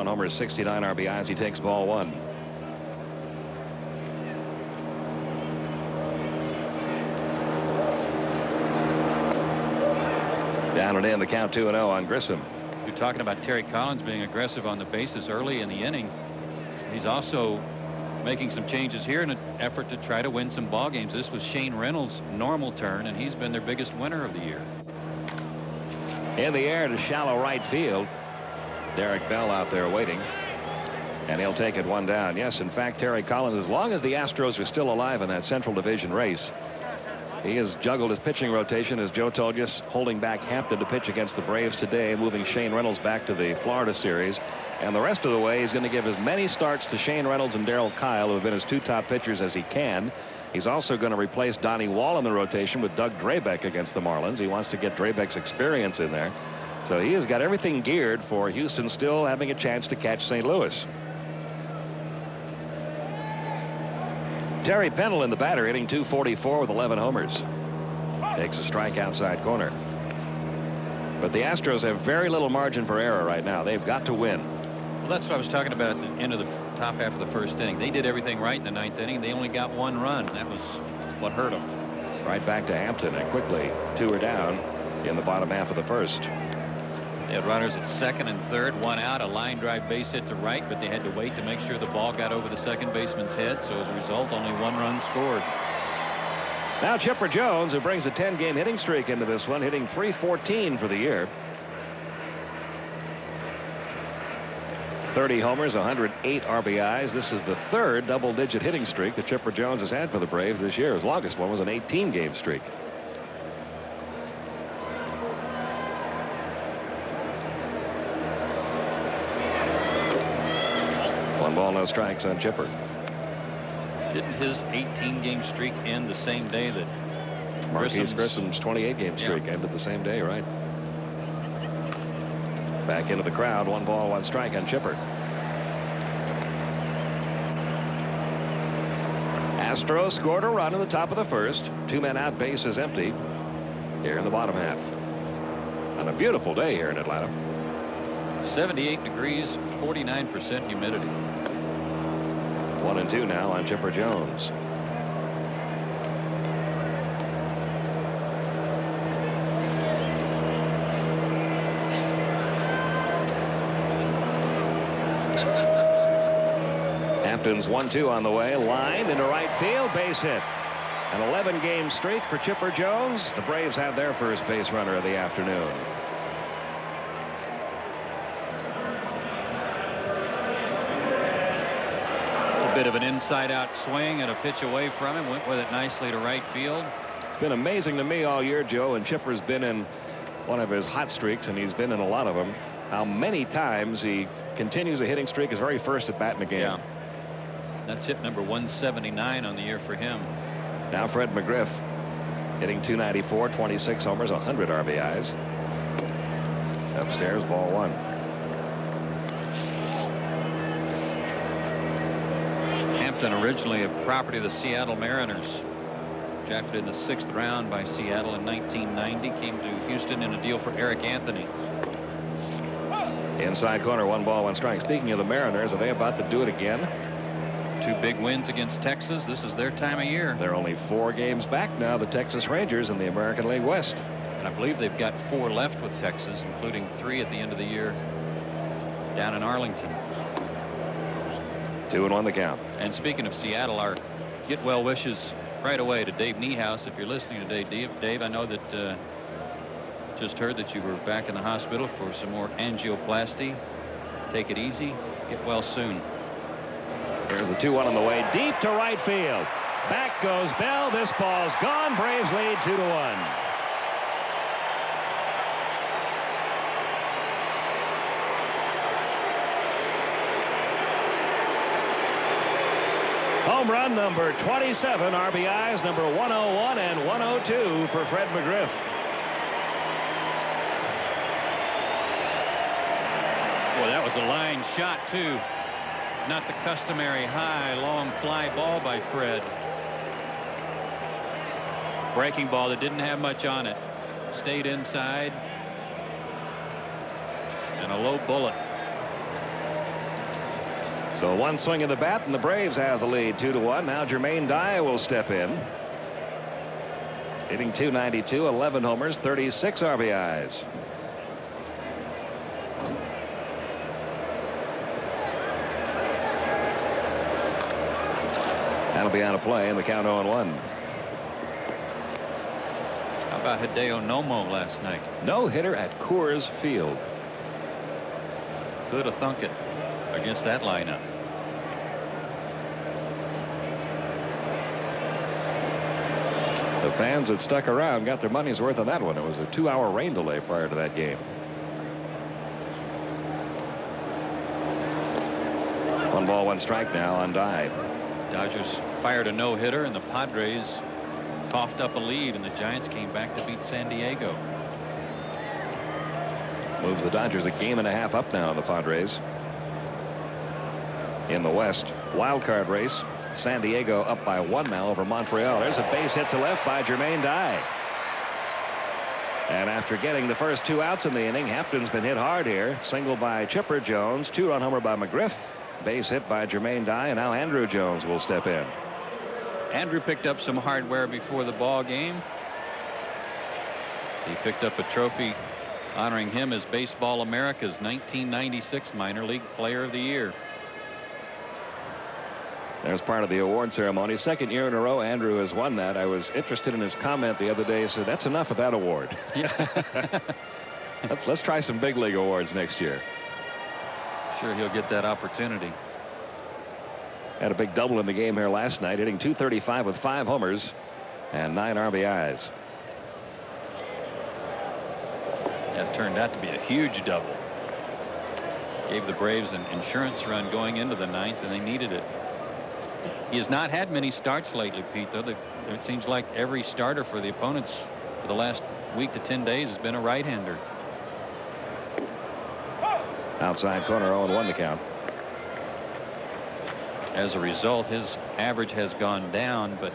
21 homers, 69 RBIs. He takes ball one. Down and in, the count 2-0 on Grissom. You're talking about Terry Collins being aggressive on the bases early in the inning. He's also making some changes here in an effort to try to win some ball games. This was Shane Reynolds' normal turn, and he's been their biggest winner of the year. In the air to shallow right field. Derek Bell out there waiting. And he'll take it one down. Yes, in fact, Terry Collins, as long as the Astros are still alive in that Central Division race, he has juggled his pitching rotation, as Joe told you, holding back Hampton to pitch against the Braves today, moving Shane Reynolds back to the Florida series. And the rest of the way, he's going to give as many starts to Shane Reynolds and Darryl Kyle, who have been his two top pitchers, as he can. He's also going to replace Donnie Wall in the rotation with Doug Drabek against the Marlins. He wants to get Drabek's experience in there. So he has got everything geared for Houston still having a chance to catch St. Louis. Terry Pendle in the batter, hitting .244 with 11 homers. Takes a strike outside corner. But the Astros have very little margin for error right now. They've got to win. Well, that's what I was talking about at the end of the top half of the first inning. They did everything right in the ninth inning. They only got one run. That was what hurt them. Right back to Hampton, and quickly 2 are down in the bottom half of the first. They had runners at second and third, one out, a line drive base hit to right, but they had to wait to make sure the ball got over the second baseman's head. So as a result, only one run scored. Now Chipper Jones, who brings a 10-game hitting streak into this one, hitting .314 for the year. 30 homers, 108 RBIs. This is the third double-digit hitting streak that Chipper Jones has had for the Braves this year. His longest one was an 18-game streak. One ball, no strikes on Chipper. Didn't his 18-game streak end the same day that Marquise Grissom's 28-game streak ended the same day, right? Back into the crowd. One ball, one strike on Chipper. Astros scored a run in the top of the first. 2 men out, base is empty here in the bottom half. On a beautiful day here in Atlanta. 78 degrees, 49% humidity. 1-2 now on Chipper Jones. Hampton's 1-2 on the way, lined into right field, base hit. An 11-game streak for Chipper Jones. The Braves have their first base runner of the afternoon. Bit of an inside-out swing and a pitch away from him. Went with it nicely to right field. It's been amazing to me all year, Joe, and Chipper's been in one of his hot streaks, and he's been in a lot of them, how many times he continues a hitting streak his very first at bat in the game. Yeah. That's hit number 179 on the year for him. Now Fred McGriff hitting .294, 26 homers, 100 RBIs. Upstairs, ball one. Originally a property of the Seattle Mariners, drafted in the 6th round by Seattle in 1990, came to Houston in a deal for Eric Anthony. Inside corner, one ball, one strike. Speaking of the Mariners, are they about to do it again? 2 big wins against Texas. This is their time of year. They're only 4 games back now, the Texas Rangers in the American League West. And I believe they've got 4 left with Texas, including 3 at the end of the year down in Arlington. 2-1 the count. And speaking of Seattle, our get well wishes right away to Dave Niehaus. If you're listening today, Dave, I know that just heard that you were back in the hospital for some more angioplasty. Take it easy. Get well soon. There's the 2-1 on the way, deep to right field. Back goes Bell. This ball's gone. Braves lead 2-1. Home run number 27, RBIs number 101 and 102 for Fred McGriff. Boy, that was a line shot, too. Not the customary high, long fly ball by Fred. Breaking ball that didn't have much on it. Stayed inside. And a low bullet. So one swing of the bat, and the Braves have the lead 2-1. Now Jermaine Dye will step in. Hitting .292, 11 homers, 36 RBIs. That'll be out of play, and the count 0-1. How about Hideo Nomo last night? No hitter at Coors Field. Could have thunk it against that lineup. The fans that stuck around got their money's worth on that one. It was a 2-hour rain delay prior to that game. 1 ball, 1 strike now on Dye. Dodgers fired a no-hitter, and the Padres coughed up a lead, and the Giants came back to beat San Diego. Moves the Dodgers a game and a half up now on the Padres. In the West, wild card race, San Diego up by 1 now over Montreal. There's a base hit to left by Jermaine Dye. And after getting the first 2 outs in the inning, Hampton's been hit hard here. Single by Chipper Jones, 2-run homer by McGriff, base hit by Jermaine Dye, and now Andrew Jones will step in. Andrew picked up some hardware before the ball game. He picked up a trophy honoring him as Baseball America's 1996 Minor League Player of the Year. There's part of the award ceremony. 2nd year in a row Andrew has won that. I was interested in his comment the other day. He said, that's enough of that award. Yeah. let's try some big league awards next year. Sure, he'll get that opportunity. Had a big double in the game here last night, hitting .235 with 5 homers and 9 RBIs. That turned out to be a huge double. Gave the Braves an insurance run going into the 9th, and they needed it. He has not had many starts lately, Pete, though. It seems like every starter for the opponents for the last week to 10 days has been a right-hander. Outside corner, 0-1 the count. As a result, his average has gone down, but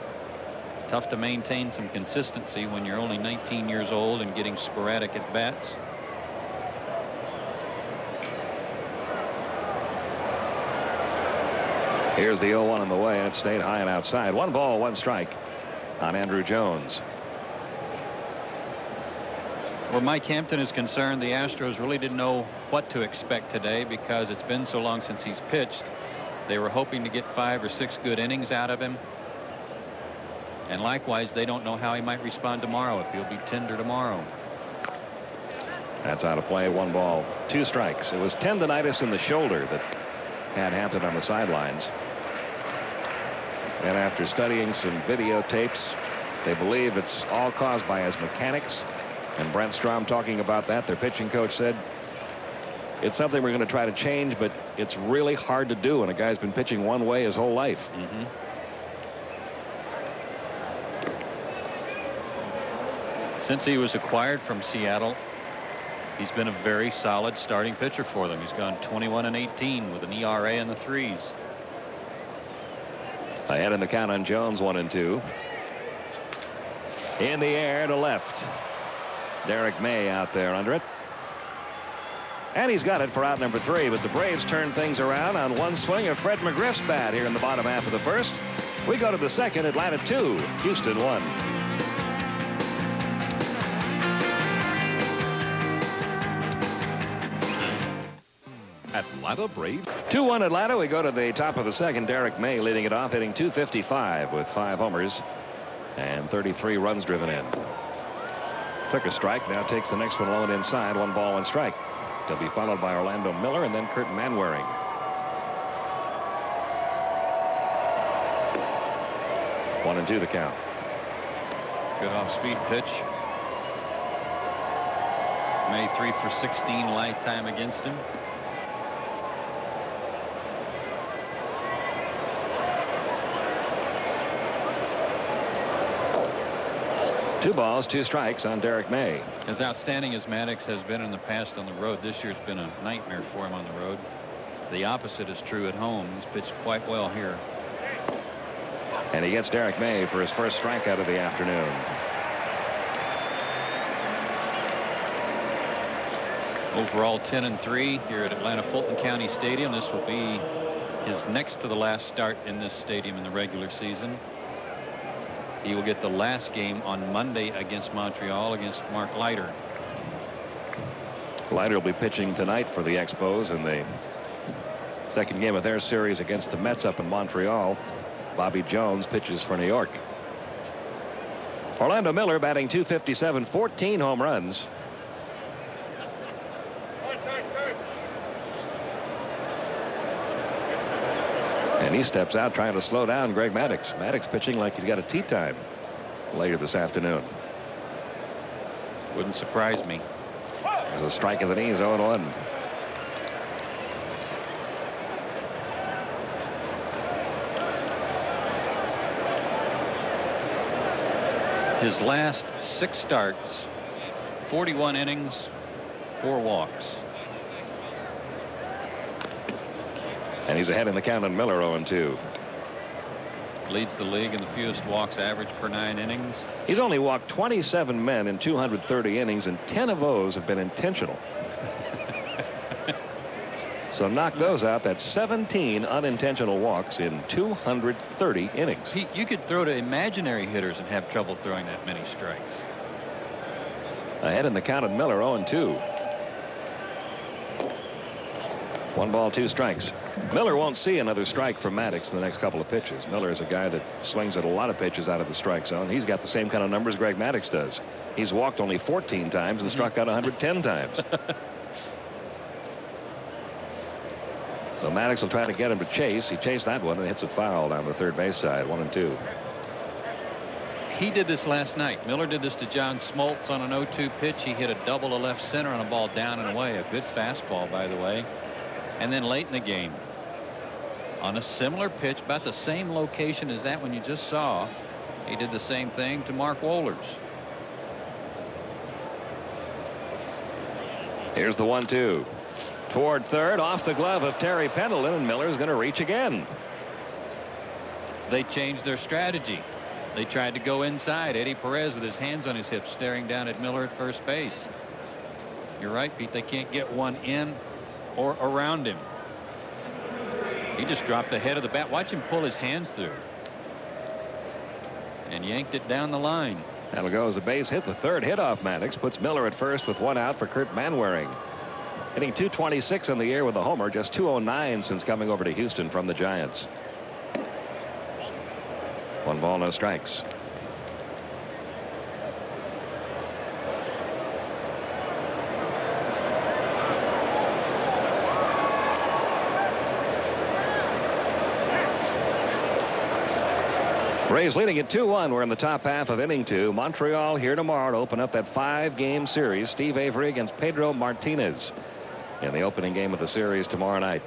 it's tough to maintain some consistency when you're only 19 years old and getting sporadic at bats. Here's the 0-1 on the way, and it stayed high and outside. 1 ball, 1 strike on Andrew Jones. Where Mike Hampton is concerned, the Astros really didn't know what to expect today because it's been so long since he's pitched. They were hoping to get 5 or 6 good innings out of him. And likewise, they don't know how he might respond tomorrow, if he'll be tender tomorrow. That's out of play. 1 ball, 2 strikes. It was tendonitis in the shoulder that had Hampton on the sidelines. And after studying some videotapes, they believe it's all caused by his mechanics. And Brent Strom talking about that, their pitching coach said, it's something we're going to try to change, but it's really hard to do when a guy's been pitching one way his whole life. Since he was acquired from Seattle, he's been a very solid starting pitcher for them. He's gone 21-18 with an ERA in the 3s. Ahead in the count on Jones, 1-2. In the air to left. Derek May out there under it. And he's got it for out number 3, but the Braves turn things around on 1 swing of Fred McGriff's bat here in the bottom half of the 1st. We go to the 2nd, Atlanta 2, Houston 1. Atlanta Braves. 2-1 Atlanta. We go to the top of the 2nd. Derek May leading it off, hitting .255 with 5 homers and 33 runs driven in. Took a strike, now takes the next one low and inside. 1 ball, 1 strike. He'll be followed by Orlando Miller and then Kurt Manwaring. 1-2 the count. Good off-speed pitch. May 3 for 16 lifetime against him. Two balls, 2 strikes on Derek May. As outstanding as Maddox has been in the past on the road, this year's been a nightmare for him on the road. The opposite is true at home. He's pitched quite well here. And he gets Derek May for his first strikeout of the afternoon. Overall 10-3 here at Atlanta Fulton County Stadium. This will be his next to the last start in this stadium in the regular season. He will get the last game on Monday against Montreal against Mark Leiter. Leiter will be pitching tonight for the Expos in the second game of their series against the Mets up in Montreal. Bobby Jones pitches for New York. Orlando Miller batting .257, 14 home runs. And he steps out trying to slow down Greg Maddux. Maddux pitching like he's got a tee time later this afternoon. Wouldn't surprise me. There's a strike of the knees, 0-1. His last 6 starts, 41 innings, 4 walks. And he's ahead in the count on Miller, 0-2. Leads the league in the fewest walks average per 9 innings. He's only walked 27 men in 230 innings, and 10 of those have been intentional. So knock those out. That's 17 unintentional walks in 230 innings. You could throw to imaginary hitters and have trouble throwing that many strikes. Ahead in the count on Miller, 0-2. 1 ball, 2 strikes. Miller won't see another strike from Maddux in the next couple of pitches. Miller is a guy that swings at a lot of pitches out of the strike zone. He's got the same kind of numbers Greg Maddux does. He's walked only 14 times and struck out 110 times. So Maddux will try to get him to chase. He chased that one and hits it foul down the third base side, 1-2. He did this last night. Miller did this to John Smoltz on an 0-2 pitch. He hit a double to left center on a ball down and away. A good fastball, by the way. And then late in the game, on a similar pitch, about the same location as that one you just saw, he did the same thing to Mark Wohlers. Here's the 1-2. Toward third, off the glove of Terry Pendleton, and Miller's going to reach again. They changed their strategy. They tried to go inside. Eddie Perez with his hands on his hips staring down at Miller at first base. You're right, Pete. They can't get one in or around him. He just dropped the head of the bat. Watch him pull his hands through and yanked it down the line. That'll go as a base hit. The third hit off Maddux puts Miller at first with 1 out for Kurt Manwaring. Hitting .226 in the year with a homer, just .209 since coming over to Houston from the Giants. 1 ball, no strikes. Rays leading at 2-1. We're in the top half of inning 2. Montreal here tomorrow to open up that 5-game series. Steve Avery against Pedro Martinez in the opening game of the series tomorrow night.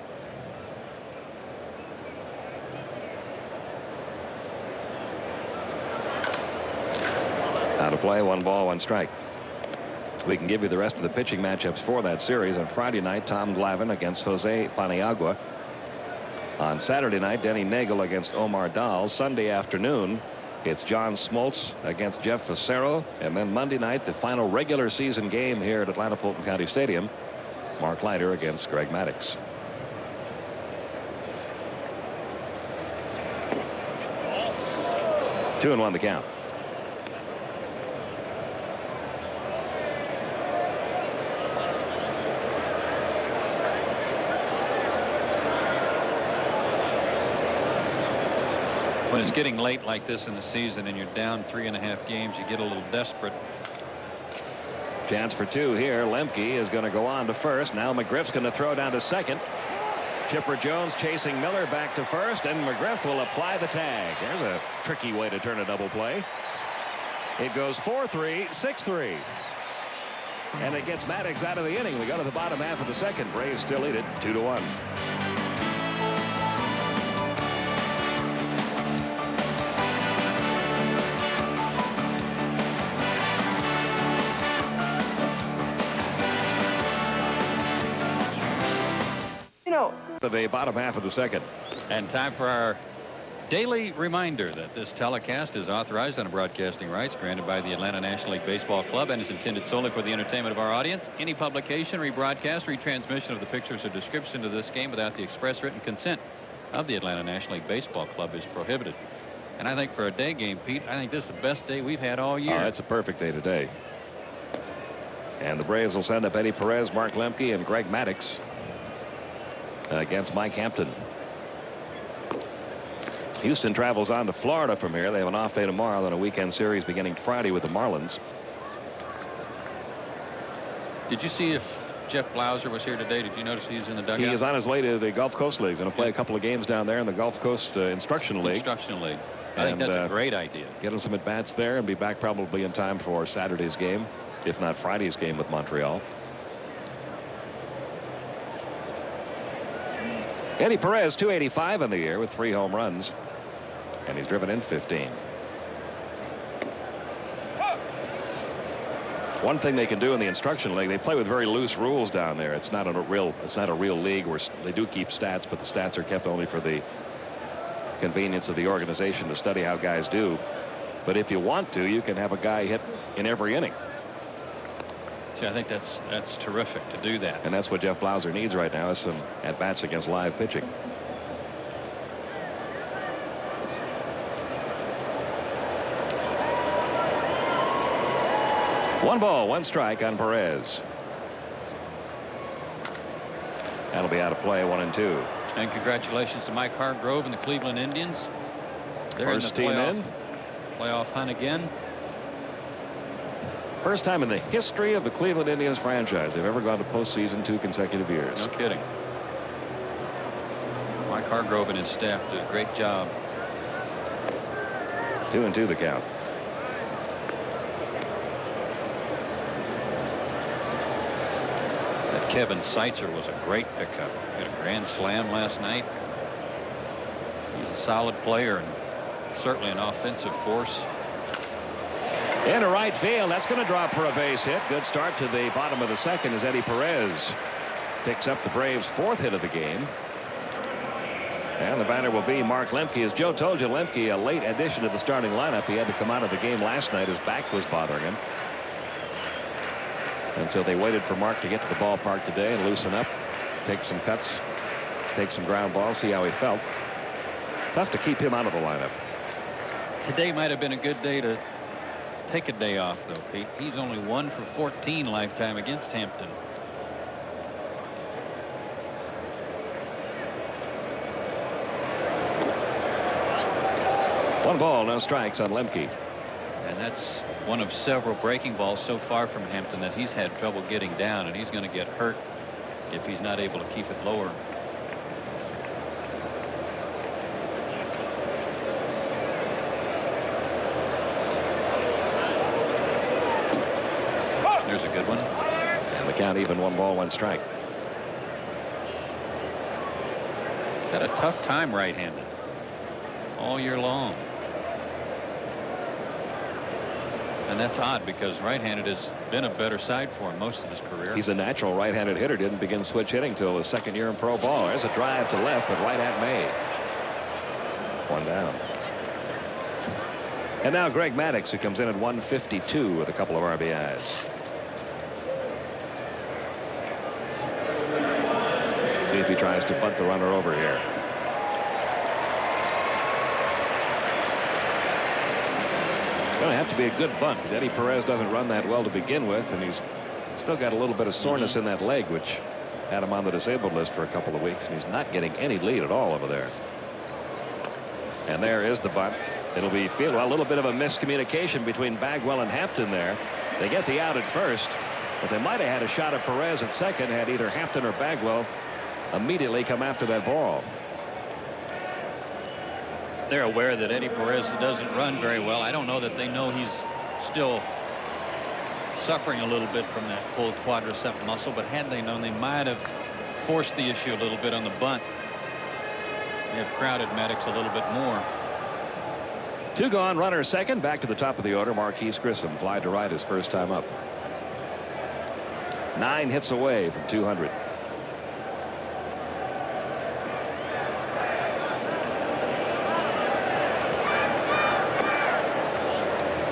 Now to play, 1 ball, 1 strike. We can give you the rest of the pitching matchups for that series. On Friday night, Tom Glavine against Jose Paniagua. On Saturday night, Denny Nagel against Omar Dahl. Sunday afternoon, it's John Smoltz against Jeff Facero. And then Monday night, the final regular season game here at Atlanta Fulton County Stadium, Mark Leiter against Greg Maddux. Two and 1 the count. When it's getting late like this in the season and you're down 3.5 games, you get a little desperate. Chance for 2 here. Lemke is going to go on to first. Now McGriff's going to throw down to second. Chipper Jones chasing Miller back to first, and McGriff will apply the tag. There's a tricky way to turn a double play. It goes 4-3, 6-3. And it gets Maddux out of the inning. We go to the bottom half of the second. Braves still lead it 2-1. To the bottom half of the second. And time for our daily reminder that this telecast is authorized under broadcasting rights granted by the Atlanta National League Baseball Club and is intended solely for the entertainment of our audience. Any publication, rebroadcast, retransmission of the pictures or description of this game without the express written consent of the Atlanta National League Baseball Club is prohibited. And I think for a day game, Pete, I think this is the best day we've had all year. Oh, it's a perfect day today. And the Braves will send up Eddie Perez, Mark Lemke, and Greg Maddux against Mike Hampton. Houston travels on to Florida from here. They have an off day tomorrow, then a weekend series beginning Friday with the Marlins. Did you see if Jeff Blauser was here today? Did you notice he's in the dugout? He is on his way to the Gulf Coast League. Going to play a couple of games down there in the Gulf Coast Instruction League. Instruction League. I think that's a great idea. Get him some at-bats there and be back probably in time for Saturday's game, if not Friday's game with Montreal. Eddie Perez, 285 in the year with 3 home runs, and he's driven in 15. One thing they can do in the Instruction League, they play with very loose rules down there. It's not a real league where they do keep stats, but the stats are kept only for the convenience of the organization to study how guys do. But if you want to, you can have a guy hit in every inning. See, I think that's terrific to do that. And that's what Jeff Blauser needs right now, is some at-bats against live pitching. One ball, one strike on Perez. That'll be out of play, 1-2. And congratulations to Mike Hargrove and the Cleveland Indians. They're First team in. Playoff hunt again. First time in the history of the Cleveland Indians franchise they've ever gone to postseason 2 consecutive years. No kidding. Mike Hargrove and his staff did a great job. 2-2 the count. That Kevin Seitzer was a great pickup. He had a grand slam last night. He's a solid player and certainly an offensive force. Into right field. That's going to drop for a base hit. Good start to the bottom of the second as Eddie Perez picks up the Braves' 4th hit of the game. And the batter will be Mark Lemke. As Joe told you, Lemke, a late addition to the starting lineup. He had to come out of the game last night. His back was bothering him. And so they waited for Mark to get to the ballpark today and loosen up, take some cuts, take some ground balls, see how he felt. Tough to keep him out of the lineup. Today might have been a good day to take a day off, though, Pete. He's only 1 for 14 lifetime against Hampton. One ball, no strikes on Lemke. And that's one of several breaking balls so far from Hampton that he's had trouble getting down, and he's going to get hurt if he's not able to keep it lower. There's a good one. And the count even, 1 ball, 1 strike. He's had a tough time right-handed all year long. And that's odd because right-handed has been a better side for him most of his career. He's a natural right-handed hitter. Didn't begin switch hitting till his 2nd year in pro ball. There's a drive to left, but right at May. 1 down. And now Greg Maddux, who comes in at 152 with a couple of RBIs. See if he tries to bunt the runner over here. It's going to have to be a good bunt because Eddie Perez doesn't run that well to begin with, and he's still got a little bit of soreness in that leg, which had him on the disabled list for a couple of weeks, and he's not getting any lead at all over there. And there is the bunt. It'll be fielded. Well, a little bit of a miscommunication between Bagwell and Hampton there. They get the out at first, but they might have had a shot at Perez at second had either Hampton or Bagwell immediately come after that ball. They're aware that Eddie Perez doesn't run very well. I don't know that they know he's still suffering a little bit from that pulled quadricep muscle, but had they known, they might have forced the issue a little bit on the bunt. They have crowded Maddux a little bit more. 2 gone, runner second. Back to the top of the order, Marquise Grissom. Fly to right his first time up. 9 hits away from 200.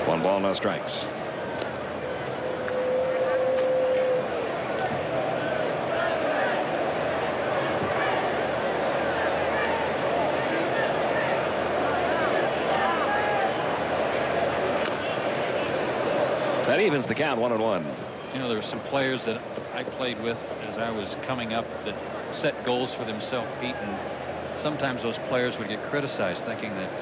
One ball, no strikes. That evens the count, 1-1. You know, there were some players that I played with as I was coming up that set goals for themselves, Pete, and sometimes those players would get criticized thinking that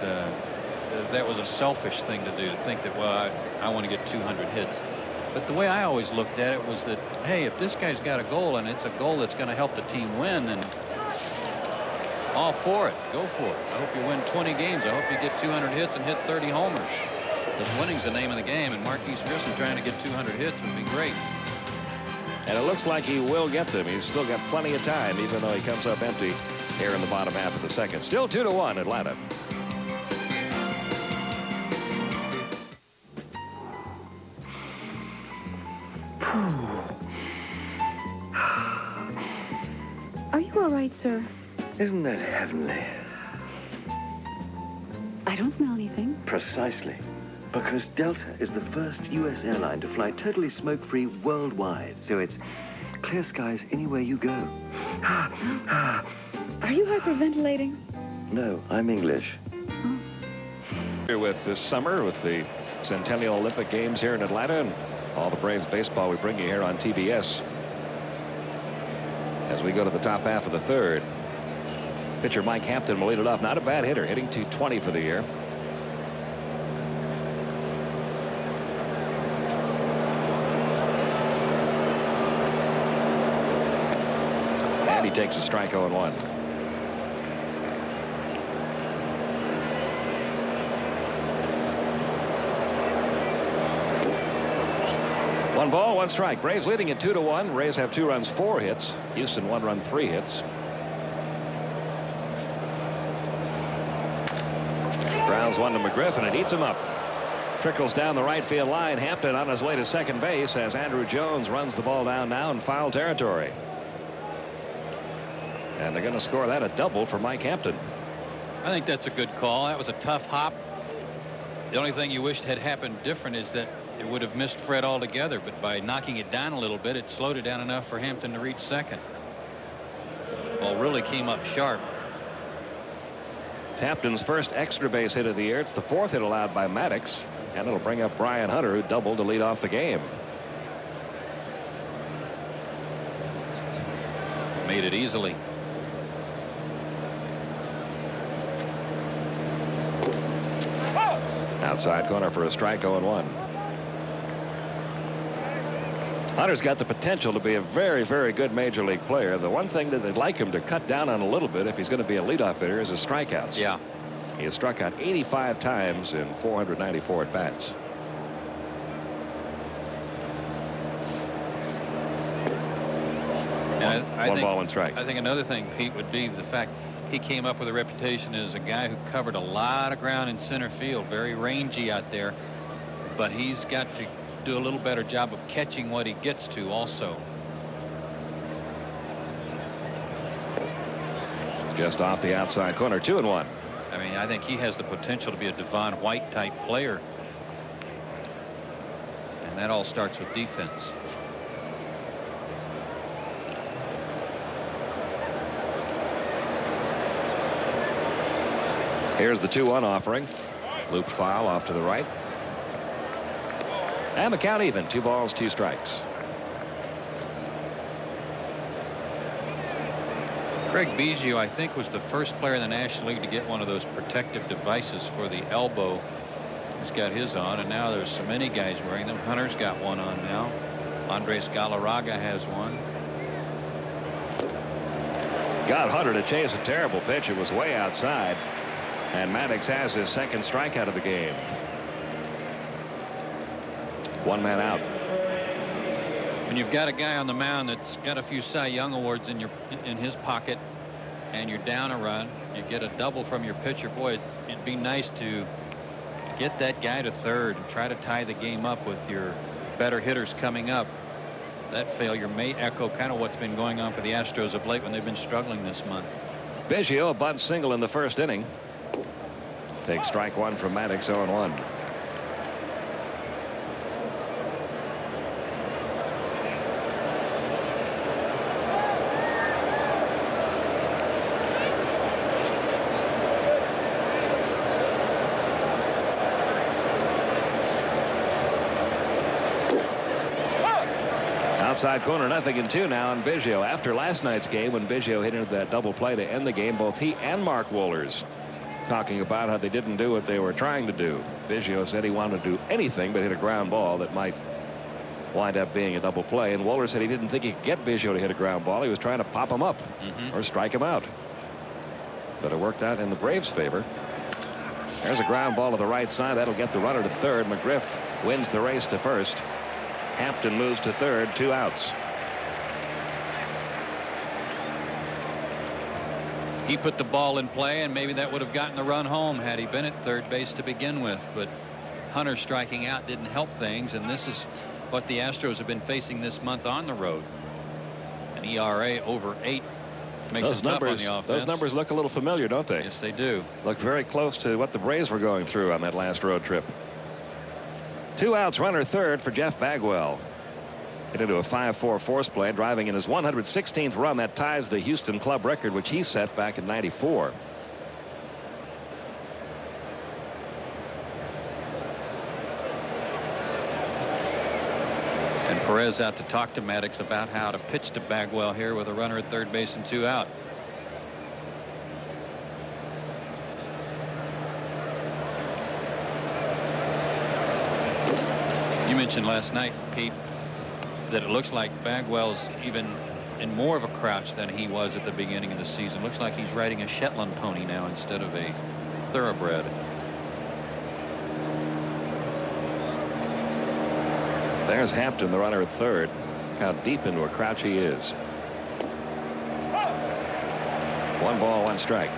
that was a selfish thing to do, to think that, well, I want to get 200 hits. But the way I always looked at it was that, hey, if this guy's got a goal and it's a goal that's going to help the team win, then all for it. Go for it. I hope you win 20 games. I hope you get 200 hits and hit 30 homers. Because winning's the name of the game, and Marquise Grissom trying to get 200 hits would be great. And it looks like he will get them. He's still got plenty of time, even though he comes up empty here in the bottom half of the second. Still 2-1 Atlanta. Are you all right, sir? Isn't that heavenly? I don't smell anything. Precisely. Because Delta is the first U.S. airline to fly totally smoke-free worldwide. So it's clear skies anywhere you go. Are you hyperventilating? No, I'm English. Oh. Here with this summer, with the Centennial Olympic Games here in Atlanta, and all the Braves baseball we bring you here on TBS. As we go to the top half of the third. Pitcher Mike Hampton will lead it off. Not a bad hitter, hitting .220 for the year. And he takes a strike 0-1. One ball, one strike. Braves leading at 2-1. Rays have 2 runs, 4 hits. Houston 1 run, 3 hits. Grounds one to McGriff, and it eats him up. Trickles down the right field line. Hampton on his way to second base as Andrew Jones runs the ball down now in foul territory. And they're going to score that a double for Mike Hampton. I think that's a good call. That was a tough hop. The only thing you wished had happened different is that it would have missed Fred altogether, but by knocking it down a little bit, it slowed it down enough for Hampton to reach second. Ball really came up sharp. It's Hampton's first extra base hit of the year. It's the 4th hit allowed by Maddox, and it'll bring up Brian Hunter, who doubled to lead off the game. Made it easily. Outside corner for a strike, 0-1. Hunter's got the potential to be a very, very good major league player. The one thing that they'd like him to cut down on a little bit if he's going to be a leadoff hitter is his strikeouts. Yeah. He has struck out 85 times in 494 at bats. And one ball, one strike. I think another thing, Pete, would be the fact he came up with a reputation as a guy who covered a lot of ground in center field, very rangy out there, but he's got to do a little better job of catching what he gets to also. Just off the outside corner, 2-1. I mean, I think he has the potential to be a Devon White type player, and that all starts with defense. Here's the 2-1 offering. Looped foul off to the right. And the count even. 2 balls, 2 strikes. Craig Biggio, I think, was the first player in the National League to get one of those protective devices for the elbow. He's got his on, and now there's so many guys wearing them. Hunter's got one on now. Andres Galarraga has one. Got Hunter to chase a terrible pitch. It was way outside. And Maddox has his second strikeout of the game. 1 man out. When you've got a guy on the mound that's got a few Cy Young awards in his pocket, and you're down a run, you get a double from your pitcher. Boy, it'd be nice to get that guy to third and try to tie the game up with your better hitters coming up. That failure may echo kind of what's been going on for the Astros of late when they've been struggling this month. Biggio, a bunt single in the first inning. Takes strike 1 from Maddox, 0-1. Inside corner, 0-2 now on Biggio. After last night's game, when Biggio hit into that double play to end the game, both he and Mark Wohlers talking about how they didn't do what they were trying to do. Biggio said he wanted to do anything but hit a ground ball that might wind up being a double play. And Wohlers said he didn't think he could get Biggio to hit a ground ball. He was trying to pop him up or strike him out. But it worked out in the Braves' favor. There's a ground ball to the right side. That'll get the runner to third. McGriff wins the race to first. Hampton moves to third. 2 outs. He put the ball in play, and maybe that would have gotten the run home had he been at third base to begin with. But Hunter striking out didn't help things, and this is what the Astros have been facing this month on the road. An ERA over 8 makes it tough on the offense. Those numbers look a little familiar, don't they? Yes, they do. Look very close to what the Braves were going through on that last road trip. 2 outs, runner third for Jeff Bagwell. Hit into a 5-4 force play, driving in his 116th run. That ties the Houston club record, which he set back in '94. And Perez out to talk to Maddox about how to pitch to Bagwell here with a runner at third base and 2 out. You mentioned last night, Pete, that it looks like Bagwell's even in more of a crouch than he was at the beginning of the season. Looks like he's riding a Shetland pony now instead of a thoroughbred. There's Hampton, the runner at third. How deep into a crouch he is. 1 ball, 1 strike.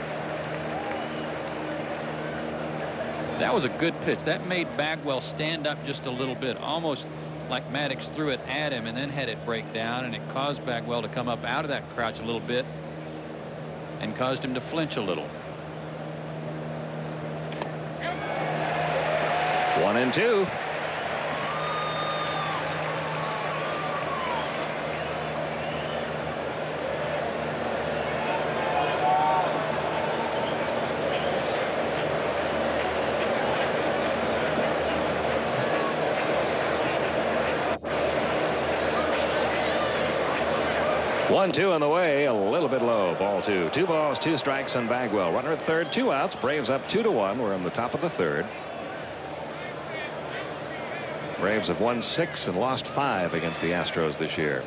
That was a good pitch. That made Bagwell stand up just a little bit, almost like Maddox threw it at him and then had it break down, and it caused Bagwell to come up out of that crouch a little bit and caused him to flinch a little. 1-2. One-two on the way, a little bit low. Ball 2. 2 balls, 2 strikes on Bagwell. Runner at third, 2 outs. Braves up 2-1. We're on the top of the third. Braves have won 6 and lost 5 against the Astros this year.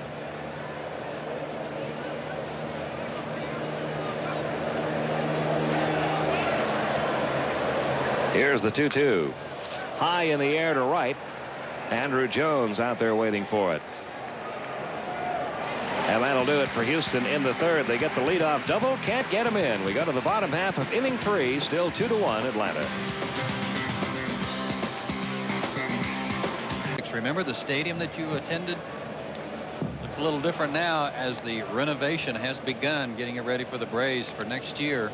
Here's the 2-2. High in the air to right. Andrew Jones out there waiting for it. And that'll do it for Houston in the third. They get the leadoff double. Can't get him in. We go to the bottom half of inning 3. Still 2-1 Atlanta. Remember the stadium that you attended? It's a little different now as the renovation has begun, getting it ready for the Braves for next year.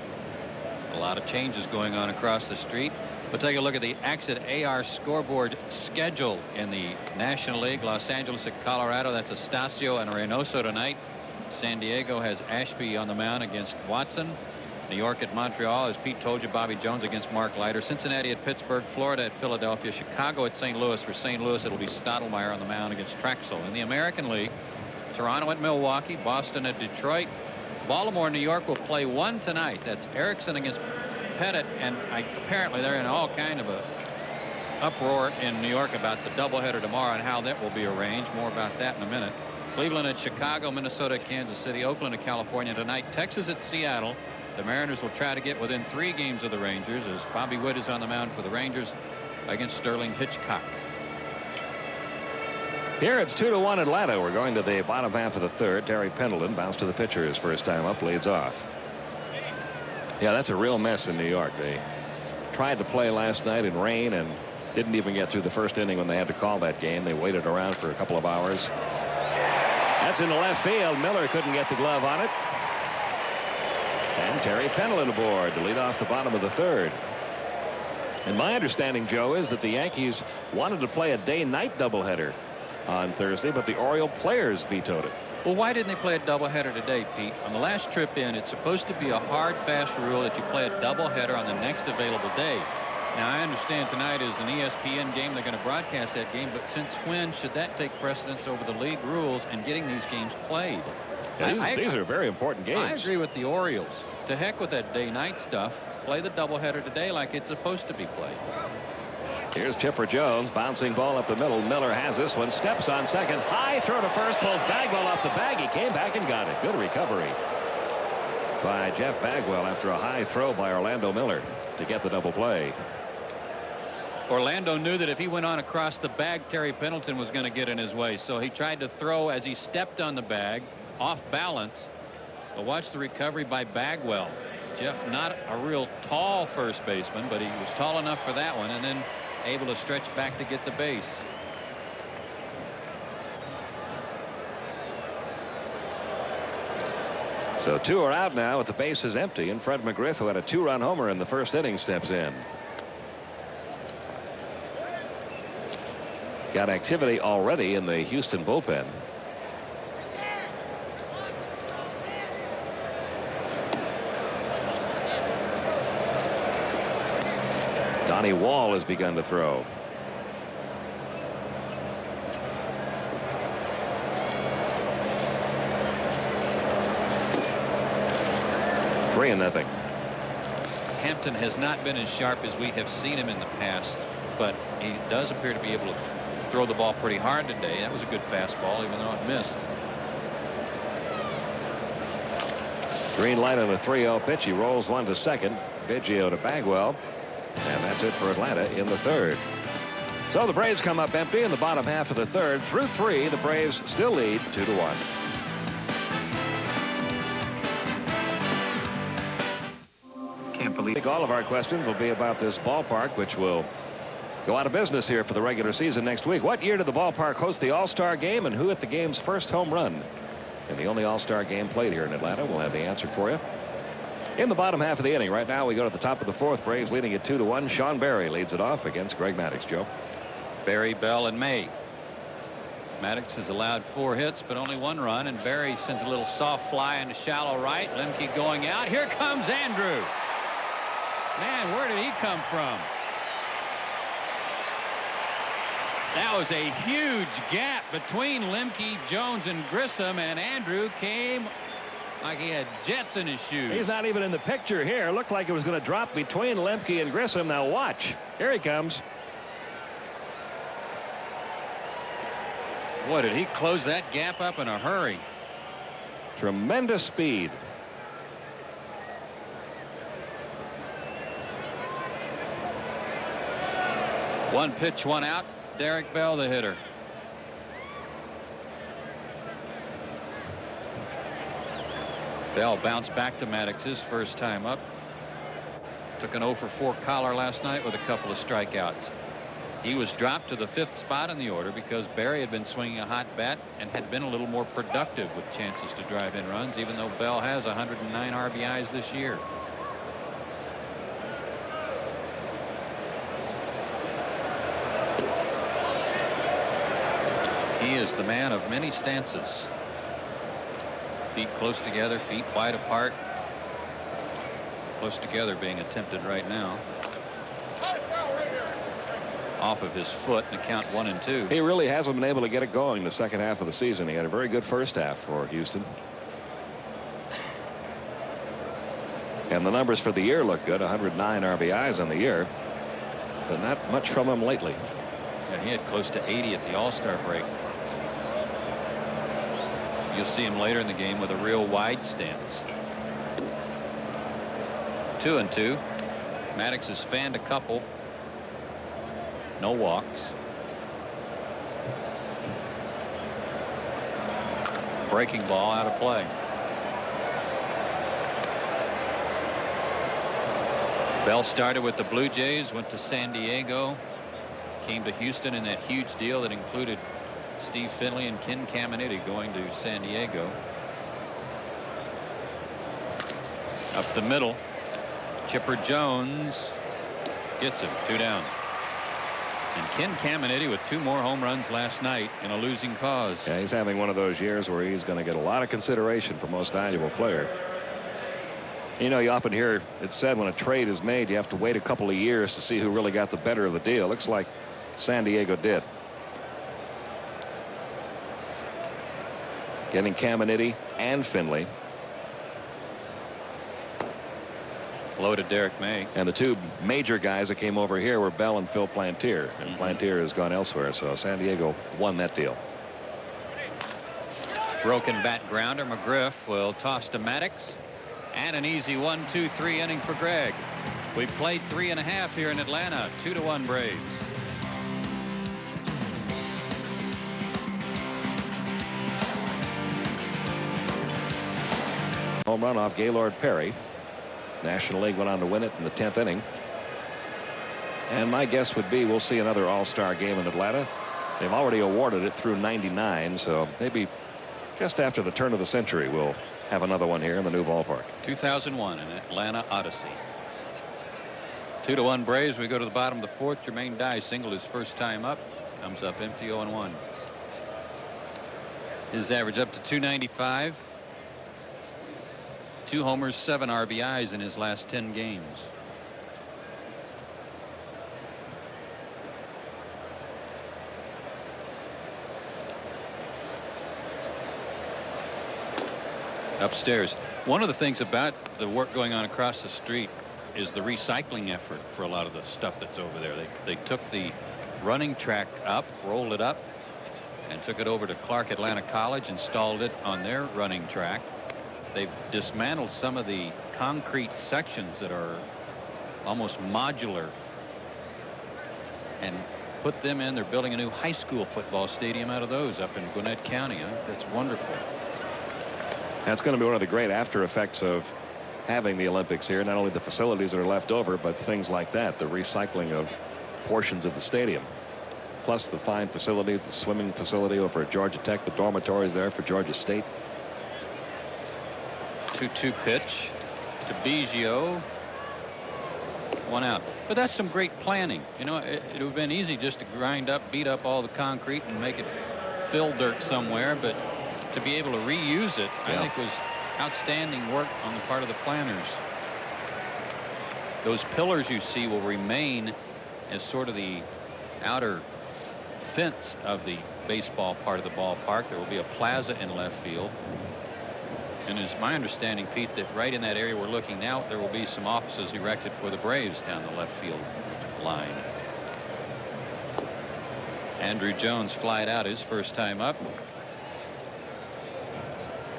A lot of changes going on across the street. But take a look at the Exit AR scoreboard schedule in the National League. Los Angeles at Colorado. That's Estacio and Reynoso tonight. San Diego has Ashby on the mound against Watson. New York at Montreal, as Pete told you, Bobby Jones against Mark Leiter. Cincinnati at Pittsburgh. Florida at Philadelphia. Chicago at St. Louis. For St. Louis, it'll be Stottlemyre on the mound against Traxel. In the American League, Toronto at Milwaukee. Boston at Detroit. Baltimore and New York will play 1 tonight. That's Erickson against Pettit, and apparently they're in all kind of a uproar in New York about the doubleheader tomorrow and how that will be arranged. More about that in a minute. Cleveland at Chicago, Minnesota at Kansas City, Oakland at California tonight, Texas at Seattle. The Mariners will try to get within 3 games of the Rangers as Bobby Witt is on the mound for the Rangers against Sterling Hitchcock. Here it's 2-1 Atlanta. We're going to the bottom half of the third. Terry Pendleton bounced to the pitcher his first time up, leads off. Yeah, that's a real mess in New York. They tried to play last night in rain and didn't even get through the first inning when they had to call that game. They waited around for a couple of hours. That's in the left field. Miller couldn't get the glove on it. And Terry Pendleton aboard to lead off the bottom of the third. And my understanding, Joe, is that the Yankees wanted to play a day-night doubleheader on Thursday, but the Oriole players vetoed it. Well, why didn't they play a doubleheader today, Pete? On the last trip in, it's supposed to be a hard, fast rule that you play a doubleheader on the next available day. Now, I understand tonight is an ESPN game. They're going to broadcast that game. But since when should that take precedence over the league rules and getting these games played? Yeah, these are very important games. I agree with the Orioles. To heck with that day-night stuff. Play the doubleheader today like it's supposed to be played. Here's Chipper Jones, bouncing ball up the middle. Miller has this one, steps on second, high throw to first, pulls Bagwell off the bag. He came back and got it. Good recovery by Jeff Bagwell after a high throw by Orlando Miller to get the double play. Orlando knew that if he went on across the bag, Terry Pendleton was going to get in his way, so he tried to throw as he stepped on the bag, off balance. But watch the recovery by Bagwell. Jeff, not a real tall first baseman, but he was tall enough for that one, and then able to stretch back to get the base. So 2 are out now with the bases empty, and Fred McGriff, who had a 2-run homer in the first inning, steps in. Got activity already in the Houston bullpen. Donnie Wall has begun to throw. Three and nothing. Hampton has not been as sharp as we have seen him in the past, but he does appear to be able to throw the ball pretty hard today. That was a good fastball, even though it missed. Green light on the 3-0 pitch. He rolls one to second. Biggio to Bagwell. And that's it for Atlanta in the third. So the Braves come up empty in the bottom half of the third. Through 3, the Braves still lead 2-1. Can't believe. I think all of our questions will be about this ballpark, which will go out of business here for the regular season next week. What year did the ballpark host the All-Star game, and who hit the game's first home run in the only All-Star game played here in Atlanta? We'll have the answer for you in the bottom half of the inning. Right now we go to the top of the fourth. Braves leading it 2-1. Sean Barry leads it off against Greg Maddux. Joe. Barry, Bell, and May. Maddux has allowed 4 hits, but only 1 run, and Barry sends a little soft fly into shallow right. Lemke going out. Here comes Andrew. Man, where did he come from? That was a huge gap between Lemke, Jones, and Grissom, and Andrew came like he had jets in his shoes. He's not even in the picture here. Looked like it was going to drop between Lemke and Grissom. Now watch. Here he comes. Boy, did he close that gap up in a hurry. Tremendous speed. One pitch, 1 out. Derek Bell, the hitter. Bell bounced back to Maddux his first time up. Took an 0-for-4 collar last night with a couple of strikeouts. He was dropped to the 5th spot in the order because Barry had been swinging a hot bat and had been a little more productive with chances to drive in runs, even though Bell has 109 RBIs this year. He is the man of many stances. Feet close together, feet wide apart. Close together being attempted right now. Off of his foot, and count 1 and 2. He really hasn't been able to get it going the second half of the season. He had a very good first half for Houston. And the numbers for the year look good. 109 RBIs on the year. But not much from him lately. Yeah, he had close to 80 at the All-Star break. You'll see him later in the game with a real wide stance. 2 and 2. Maddux has fanned a couple. No walks. Breaking ball out of play. Bell started with the Blue Jays, went to San Diego, came to Houston in that huge deal that included Steve Finley and Ken Caminiti going to San Diego. Up the middle, Chipper Jones gets him. 2 down. And Ken Caminiti with 2 more home runs last night in a losing cause. Yeah, he's having one of those years where he's going to get a lot of consideration for most valuable player. You know, you often hear it said when a trade is made, you have to wait a couple of years to see who really got the better of the deal. Looks like San Diego did. Getting Caminiti and Finley. Low to Derek May. And the two major guys that came over here were Bell and Phil Plantier. And Plantier has gone elsewhere, so San Diego won that deal. Broken bat grounder. McGriff will toss to Maddox. And an easy 1-2-3 inning for Greg. We played 3.5 here in Atlanta. 2-1 Braves. Home run off Gaylord Perry. National League went on to win it in the 10th inning. And my guess would be we'll see another all-star game in Atlanta. They've already awarded it through 99, so maybe just after the turn of the century we'll have another one here in the new ballpark. 2001 in Atlanta Odyssey. 2-1 Braves. We go to the bottom of the fourth. Jermaine Dye singled his first time up. Comes up empty, 0-1. His average up to 295. 2 homers, 7 RBIs in his last 10 games. Upstairs. One of the things about the work going on across the street is the recycling effort for a lot of the stuff that's over there. They took the running track up, rolled it up, and took it over to Clark Atlanta College, installed it on their running track. They've dismantled some of the concrete sections that are almost modular and put them in. They're building a new high school football stadium out of those up in Gwinnett County. I think that's wonderful. That's going to be one of the great after effects of having the Olympics here. Not only the facilities that are left over, but things like that, the recycling of portions of the stadium, plus the fine facilities, the swimming facility over at Georgia Tech, the dormitories there for Georgia State. 2-2 pitch to Biggio. 1 out. But that's some great planning. You know, it would have been easy just to grind up, beat up all the concrete and make it fill dirt somewhere, but to be able to reuse it, I think was outstanding work on the part of the planners. Those pillars you see will remain as sort of the outer fence of the baseball part of the ballpark. There will be a plaza in left field. And it's my understanding, Pete, that right in that area we're looking now, there will be some offices erected for the Braves down the left field line. Andrew Jones flied out his first time up.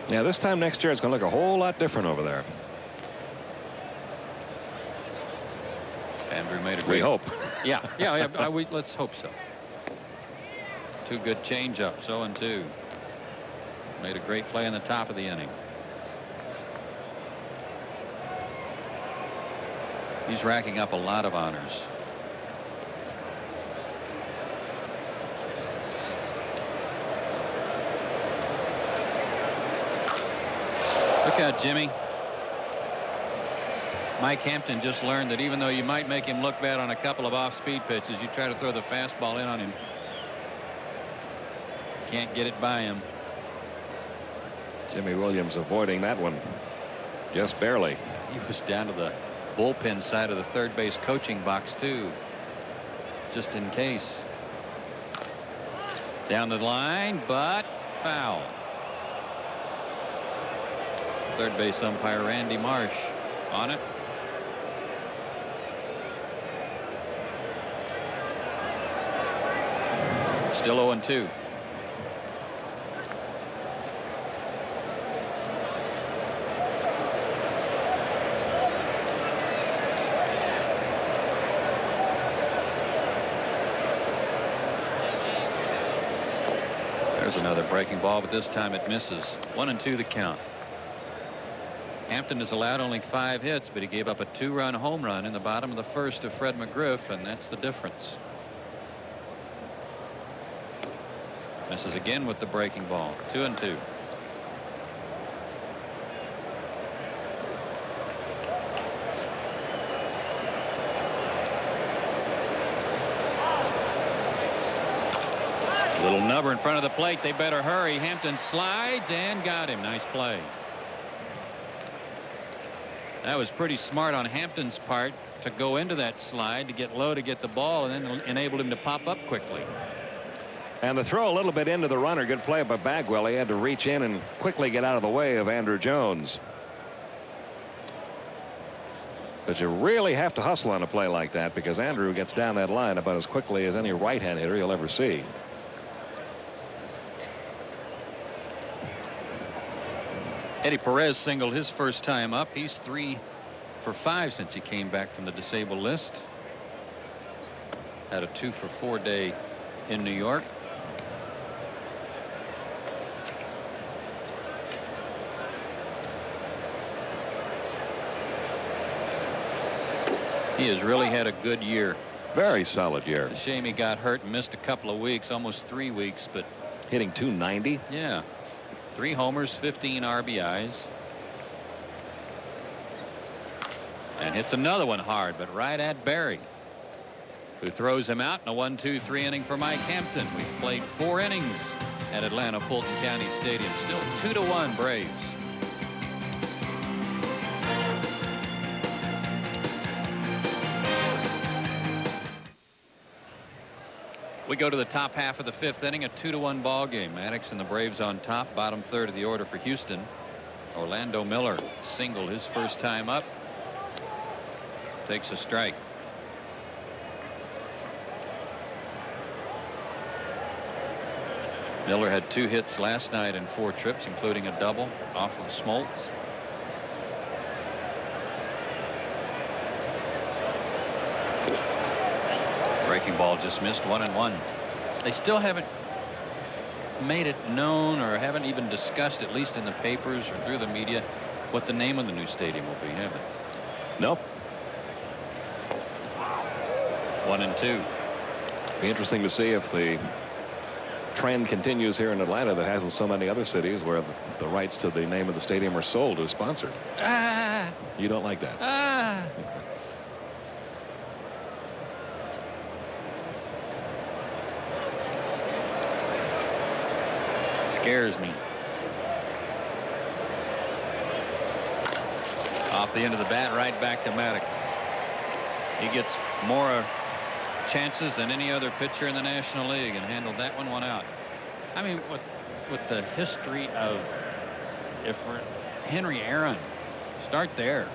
Yeah, this time next year it's going to look a whole lot different over there. Andrew made a great. We hope. Yeah. Let's hope so. 2 good change-ups, 0-2. Made a great play in the top of the inning. He's racking up a lot of honors. Look out, Jimmy. Mike Hampton just learned that even though you might make him look bad on a couple of off-speed pitches, you try to throw the fastball in on him. Can't get it by him. Jimmy Williams avoiding that one just barely. He was down to the bullpen side of the third base coaching box too, just in case. Down the line, but foul. Third base umpire Randy Marsh on it. Still 0-2. There's another breaking ball, but this time it misses. 1-2 the count. Hampton has allowed only 5 hits, but he gave up a 2-run home run in the bottom of the first to Fred McGriff, and that's the difference. Misses again with the breaking ball. 2-2. Little nubber in front of the plate. They better hurry. Hampton slides and got him. Nice play. That was pretty smart on Hampton's part to go into that slide to get low to get the ball, and then enabled him to pop up quickly. And the throw a little bit into the runner. Good play by Bagwell. He had to reach in and quickly get out of the way of Andrew Jones. But you really have to hustle on a play like that, because Andrew gets down that line about as quickly as any right-hand hitter you'll ever see. Eddie Perez singled his first time up. He's 3 for 5 since he came back from the disabled list. Had a 2 for 4 day in New York. He has really had a good year. Very solid year. It's a shame he got hurt and missed a couple of weeks, almost 3 weeks, but hitting .290. Yeah. 3 homers, 15 RBIs. And hits another one hard, but right at Barry, who throws him out in a 1-2-3 inning for Mike Hampton. We've played 4 innings at Atlanta Fulton County Stadium. Still 2-1 Braves. We go to the top half of the 5th inning, a 2-1 ball game. Maddox and the Braves on top, bottom third of the order for Houston. Orlando Miller singled his first time up. Takes a strike. Miller had 2 hits last night in 4 trips, including a double off of Smoltz. Breaking ball just missed, 1-1. They still haven't made it known, or haven't even discussed, at least in the papers or through the media, what the name of the new stadium will be, have they? Nope. 1-2. Be interesting to see if the trend continues here in Atlanta that has in so many other cities, where the rights to the name of the stadium are sold to a sponsor. Ah! You don't like that? Ah! Scares me. Off the end of the bat, right back to Maddox. He gets more chances than any other pitcher in the National League, and handled that one out. I mean, with the history of, if we're Henry Aaron, start there.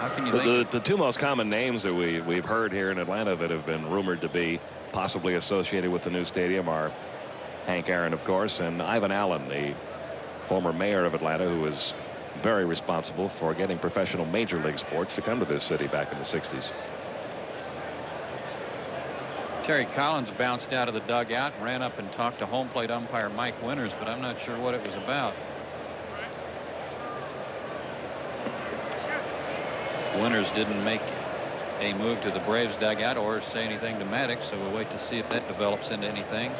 How can you think the 2 most common names that we've heard here in Atlanta that have been rumored to be possibly associated with the new stadium are Hank Aaron, of course, and Ivan Allen, the former mayor of Atlanta, who was very responsible for getting professional major league sports to come to this city back in the 60s. Terry Collins bounced out of the dugout and ran up and talked to home plate umpire Mike Winters, but I'm not sure what it was about. Winters didn't make a move to the Braves dugout or say anything to Maddox, so we'll wait to see if that develops into anything.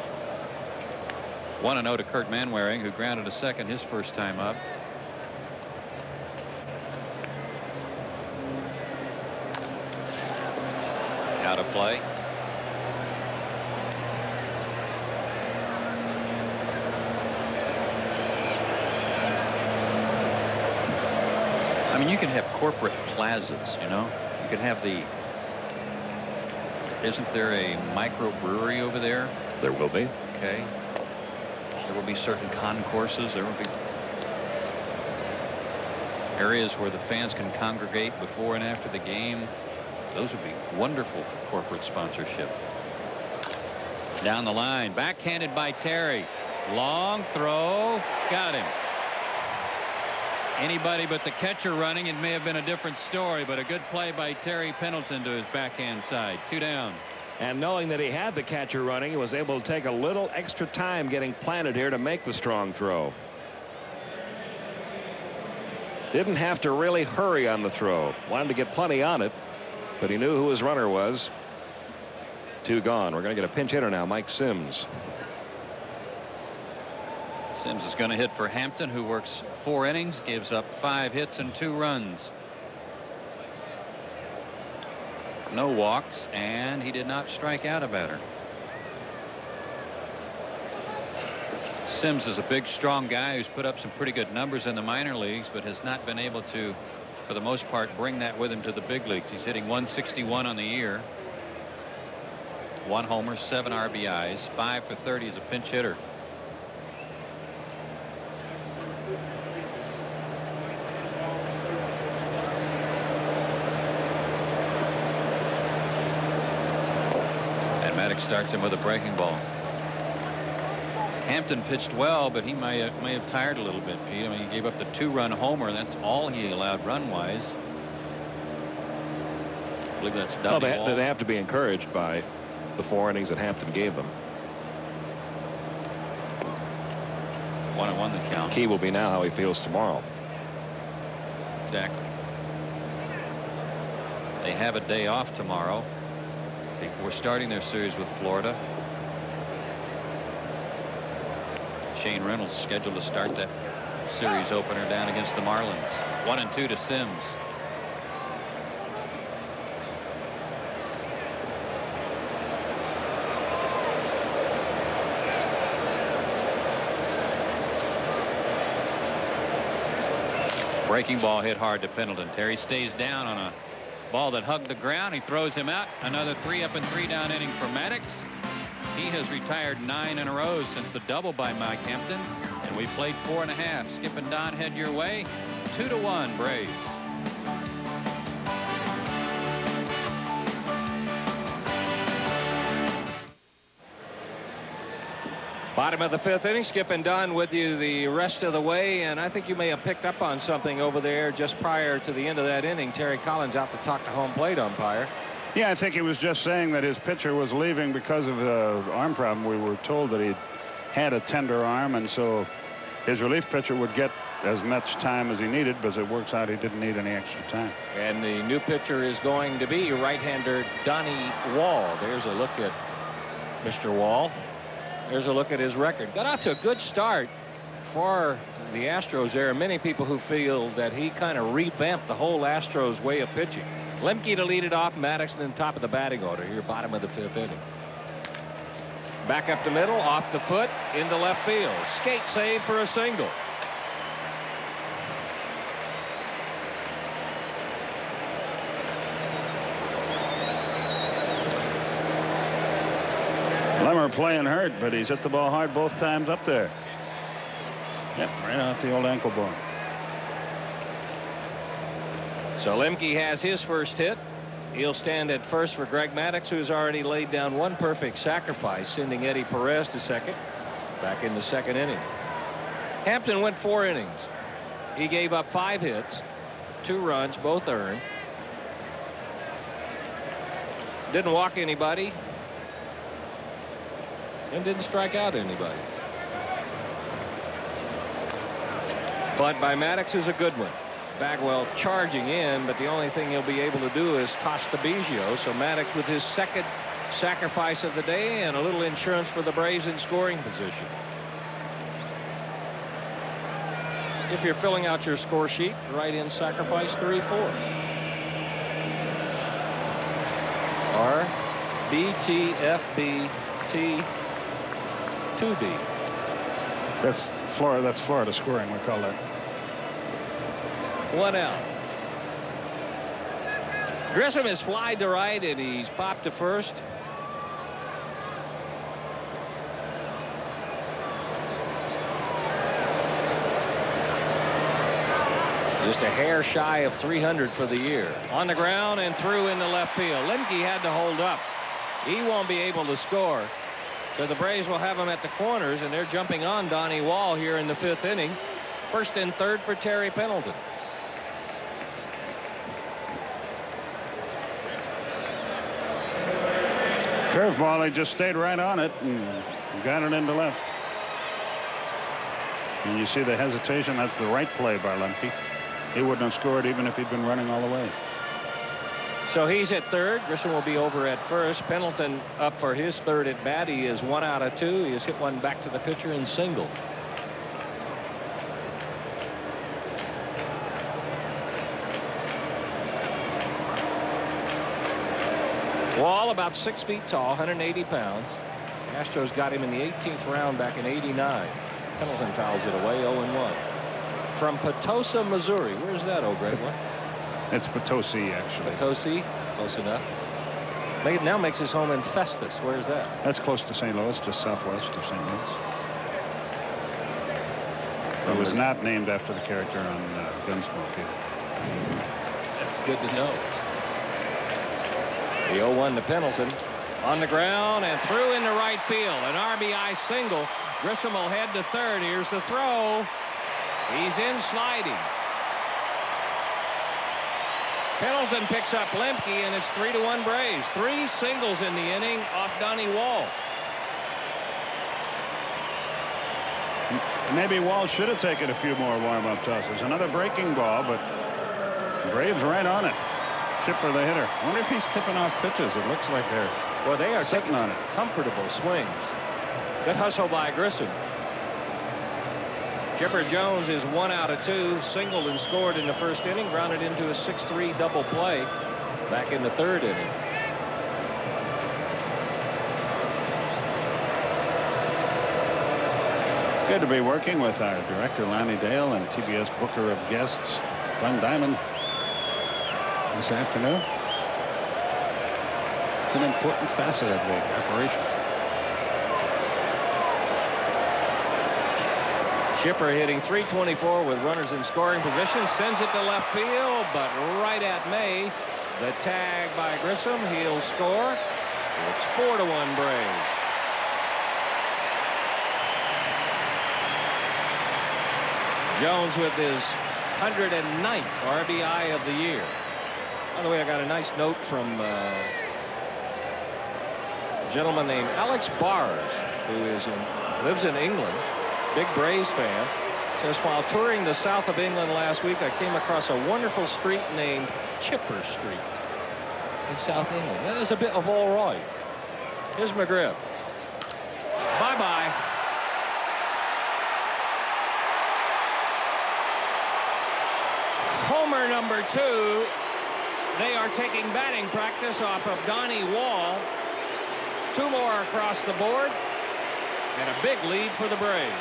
1-0 to Kurt Manwaring, who grounded a second his first time up. Out of play. I mean, you can have corporate plazas, you know. You can have the... Isn't there a microbrewery over there? There will be. Okay. There will be certain concourses. There will be areas where the fans can congregate before and after the game. Those would be wonderful for corporate sponsorship. Down the line, backhanded by Terry. Long throw. Got him. Anybody but the catcher running, it may have been a different story, but a good play by Terry Pendleton to his backhand side. 2 down. And knowing that he had the catcher running, he was able to take a little extra time getting planted here to make the strong throw. Didn't have to really hurry on the throw. Wanted to get plenty on it, but he knew who his runner was. 2 gone. We're going to get a pinch hitter now, Mike Sims. Sims is going to hit for Hampton, who works 4 innings, gives up 5 hits and 2 runs. No walks, and he did not strike out a batter. Sims is a big, strong guy who's put up some pretty good numbers in the minor leagues, but has not been able to, for the most part, bring that with him to the big leagues. He's hitting 161 on the year. 1 homer, 7 RBIs, 5 for 30 as a pinch hitter. And Maddox starts him with a breaking ball. Hampton pitched well, but he may have tired a little bit, Pete. I mean, he gave up the 2-run homer. That's all he allowed run-wise. I believe that's Well, double. they have to be encouraged by the 4 innings that Hampton gave them. 1-1 the count. Key will be now how he feels tomorrow. Exactly. They have a day off tomorrow before starting their series with Florida. Shane Reynolds scheduled to start that series opener down against the Marlins. 1-2 to Sims. Breaking ball hit hard to Pendleton. Terry stays down on a ball that hugged the ground. He throws him out. Another 3 up and 3 down inning for Maddox. He has retired 9 in a row since the double by Mike Hampton, and we played 4.5. Skip and Don head your way. 2-1 Braves. Bottom of the 5th inning. Skip and Don with you the rest of the way, and I think you may have picked up on something over there just prior to the end of that inning. Terry Collins out to talk to home plate umpire. Yeah, I think he was just saying that his pitcher was leaving because of the arm problem. We were told that he had a tender arm, and so his relief pitcher would get as much time as he needed, but as it works out, he didn't need any extra time. And the new pitcher is going to be right-hander Donnie Wall. There's a look at Mr. Wall. There's a look at his record. Got out to a good start for the Astros. There are many people who feel that he kind of revamped the whole Astros way of pitching. Lemke to lead it off. Maddox in top of the batting order here, bottom of the 5th inning. Back up the middle, off the foot, into left field. Skate save for a single. Lemmer playing hurt, but he's hit the ball hard both times up there. Yep, right off the old ankle bone. So Lemke has his first hit. He'll stand at first for Greg Maddox, who's already laid down 1 perfect sacrifice, sending Eddie Perez to second. Back in the 2nd inning. Hampton went 4 innings. He gave up 5 hits, 2 runs, both earned. Didn't walk anybody. And didn't strike out anybody. But by Maddox is a good one. Bagwell charging in, but the only thing he'll be able to do is toss to Biggio. So Maddox with his 2nd sacrifice of the day and a little insurance for the Braves in scoring position. If you're filling out your score sheet, write in sacrifice 3-4. Or BTFBT 2B. That's Florida scoring, we call that. 1 out. Grissom is flied to right, and he's popped to first. Just a hair shy of 300 for the year. On the ground and through into left field. Lemke had to hold up. He won't be able to score. So the Braves will have him at the corners, and they're jumping on Donnie Wall here in the 5th inning. 1st and 3rd for Terry Pendleton. Curveball, he just stayed right on it and got it into left. And you see the hesitation. That's the right play by Lemke. He wouldn't have scored even if he'd been running all the way. So he's at 3rd. Grissom will be over at 1st. Pendleton up for his 3rd at bat. He is 1 out of 2. He has hit one back to the pitcher and single. Wall about 6 feet tall, 180 pounds. Astros got him in the 18th round back in '89. Pendleton fouls it away. 0-1. From Potosi, Missouri. Where's that, oh great one? It's Potosi, actually. Potosi, close enough. Now makes his home in Festus. Where's that? That's close to St. Louis, just southwest of St. Louis. It was not named after the character on Gunsmoke either. That's good to know. The 0-1 to Pendleton. On the ground and through into right field. An RBI single. Grissom will head to third. Here's the throw. He's in sliding. Pendleton picks up Lemke, and it's 3-1 Braves. 3 singles in the inning off Donnie Wall. Maybe Wall should have taken a few more warm-up tosses. Another breaking ball, but Braves right on it. Chipper, the hitter. I wonder if he's tipping off pitches. It looks like they're They are sitting on it. Comfortable swings. Good hustle by Grissom. Chipper Jones is 1 out of 2, singled and scored in the first inning, grounded into a 6-3 double play back in the third inning. Good to be working with our director, Lonnie Dale, and TBS booker of guests, Glenn Diamond, this afternoon. It's an important facet of the operation. Chipper hitting .324 with runners in scoring position, sends it to left field, but right at May. The tag by Grissom. He'll score. It's 4-1 Braves. Jones with his 109th RBI of the year. By the way, I got a nice note from a gentleman named Alex Bars, who lives in England. Big Braves fan. Says, while touring the south of England last week, I came across a wonderful street named Chipper Street in South England. That is a bit of all right. Here's McGriff. Bye-bye. Homer number 2. They are taking batting practice off of Donnie Wall. 2 more across the board. And a big lead for the Braves.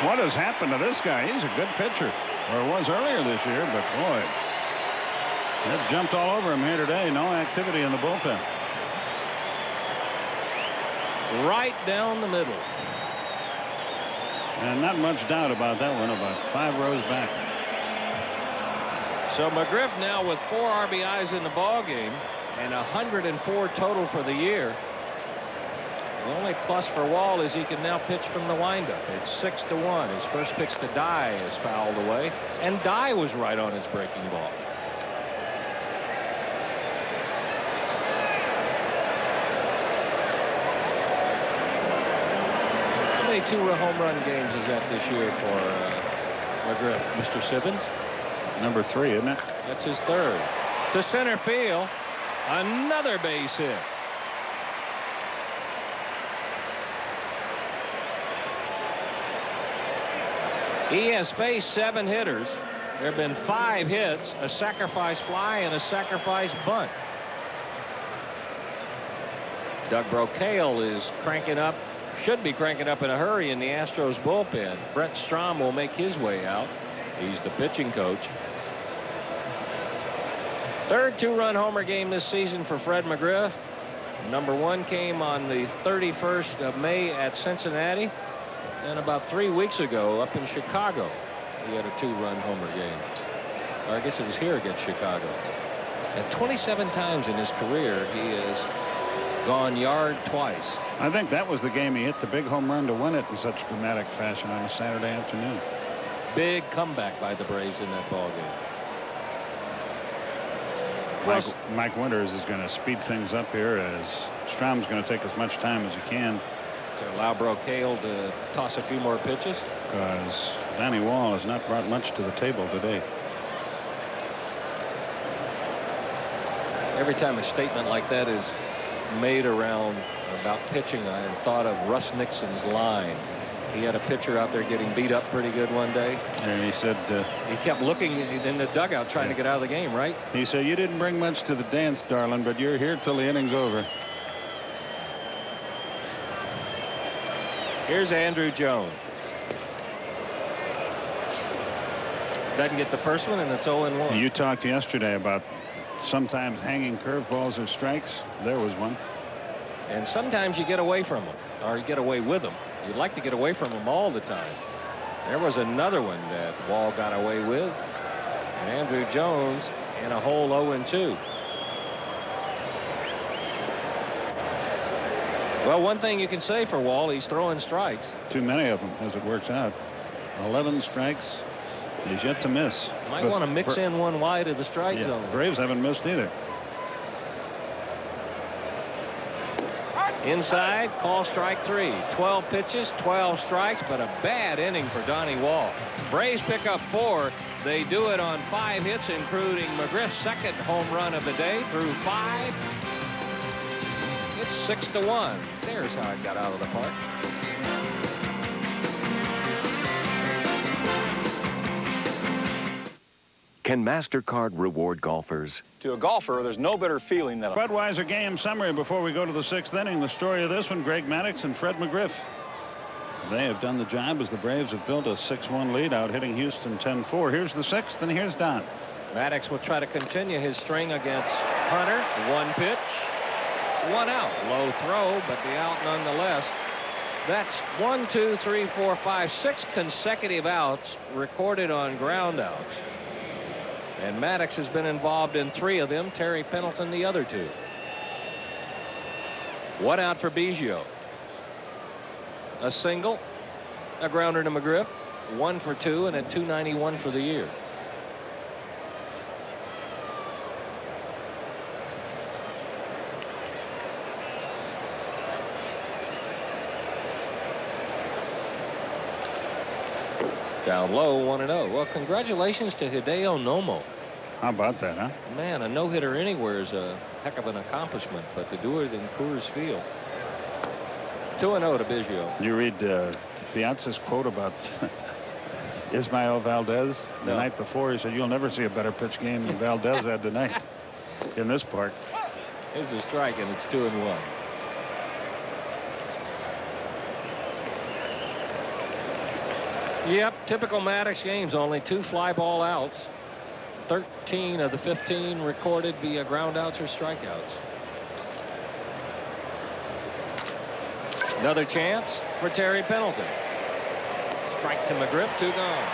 What has happened to this guy? He's a good pitcher, or was earlier this year, but boy, that jumped all over him here today. No activity in the bullpen. Right down the middle. And not much doubt about that one, about 5 rows back. So McGriff now with 4 RBIs in the ball game and 104 total for the year. The only plus for Wall is he can now pitch from the windup. It's 6-1. His first pitch to Dye is fouled away, and Dye was right on his breaking ball. How many 2-run home run games is that this year for McGriff? Mr. Sibbons? Number 3, isn't it? That's his 3rd. To center field. Another base hit. He has faced 7 hitters. There have been 5 hits, a sacrifice fly, and a sacrifice bunt. Doug Brocail is cranking up, should be cranking up in a hurry in the Astros bullpen. Brett Strom will make his way out. He's the pitching coach. 3rd 2-run homer game this season for Fred McGriff. Number 1 came on the 31st of May at Cincinnati. And about 3 weeks ago up in Chicago, he had a 2-run homer game. Or I guess it was here against Chicago. And 27 times in his career, he has gone yard twice. I think that was the game he hit the big home run to win it in such dramatic fashion on a Saturday afternoon. Big comeback by the Braves in that ball game. Mike Winters is going to speed things up here as Strom's going to take as much time as he can. To allow Brocail to toss a few more pitches. Because Donnie Wall has not brought much to the table today. Every time a statement like that is made around about pitching, I had thought of Russ Nixon's line. He had a pitcher out there getting beat up pretty good one day. And he said... he kept looking in the dugout trying to get out of the game, right? He said, you didn't bring much to the dance, darling, but you're here till the inning's over. Here's Andrew Jones. Doesn't get the first one, and it's 0-1. You talked yesterday about sometimes hanging curveballs or strikes. There was one. And sometimes you get away from them, or you get away with them. You'd like to get away from them all the time. There was another one that Wall got away with. And Andrew Jones in a hole 0-2. Well, one thing you can say for Wall, he's throwing strikes. Too many of them, as it works out. 11 strikes. He's yet to miss. Might want to mix in one wide of the strike zone. Braves haven't missed either. Inside, call strike 3. 12 pitches, 12 strikes, but a bad inning for Donnie Wall. Braves pick up 4. They do it on 5 hits, including McGriff's second home run of the day through 5. It's 6-1. There's how it got out of the park. Can MasterCard reward golfers? To a golfer, there's no better feeling than a Budweiser game summary before we go to the 6th inning. The story of this one, Greg Maddux and Fred McGriff. They have done the job as the Braves have built a 6-1 lead out hitting Houston 10-4. Here's the 6th, and here's Don. Maddux will try to continue his string against Hunter. 1 pitch, 1 out. Low throw, but the out nonetheless. That's 1, 2, 3, 4, 5, 6 consecutive outs recorded on ground outs. And Maddux has been involved in 3 of them. Terry Pendleton the other 2. 1 out for Biggio. A single, a grounder to McGriff, 1 for 2, and a .291 for the year. Down low, 1-0. Well, congratulations to Hideo Nomo. How about that, huh? Man, a no-hitter anywhere is a heck of an accomplishment, but to do it in Coors Field. 2-0 to Biggio. You read Piazza's quote about Ismael Valdez the night before. He said, "You'll never see a better pitch game than Valdez had tonight in this park." Here's a strike, and it's 2-1. Yep, typical Maddux games. Only 2 fly ball outs. 13 of the 15 recorded via ground outs or strikeouts. Another chance for Terry Pendleton. Strike to McGriff, 2 gone.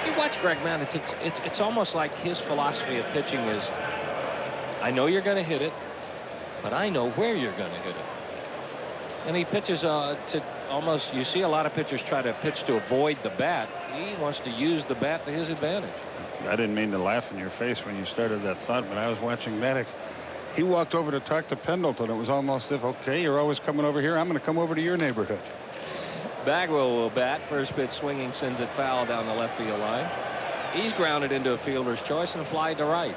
You watch Greg Maddux, it's almost like his philosophy of pitching is, I know you're going to hit it, but I know where you're going to hit it. And he pitches to almost, you see a lot of pitchers try to pitch to avoid the bat. He wants to use the bat to his advantage. I didn't mean to laugh in your face when you started that thought, but I was watching Maddux. He walked over to talk to Pendleton. It was almost as if, okay, you're always coming over here. I'm going to come over to your neighborhood. Bagwell will bat. First pitch swinging, sends it foul down the left field line. He's grounded into a fielder's choice and flied to right.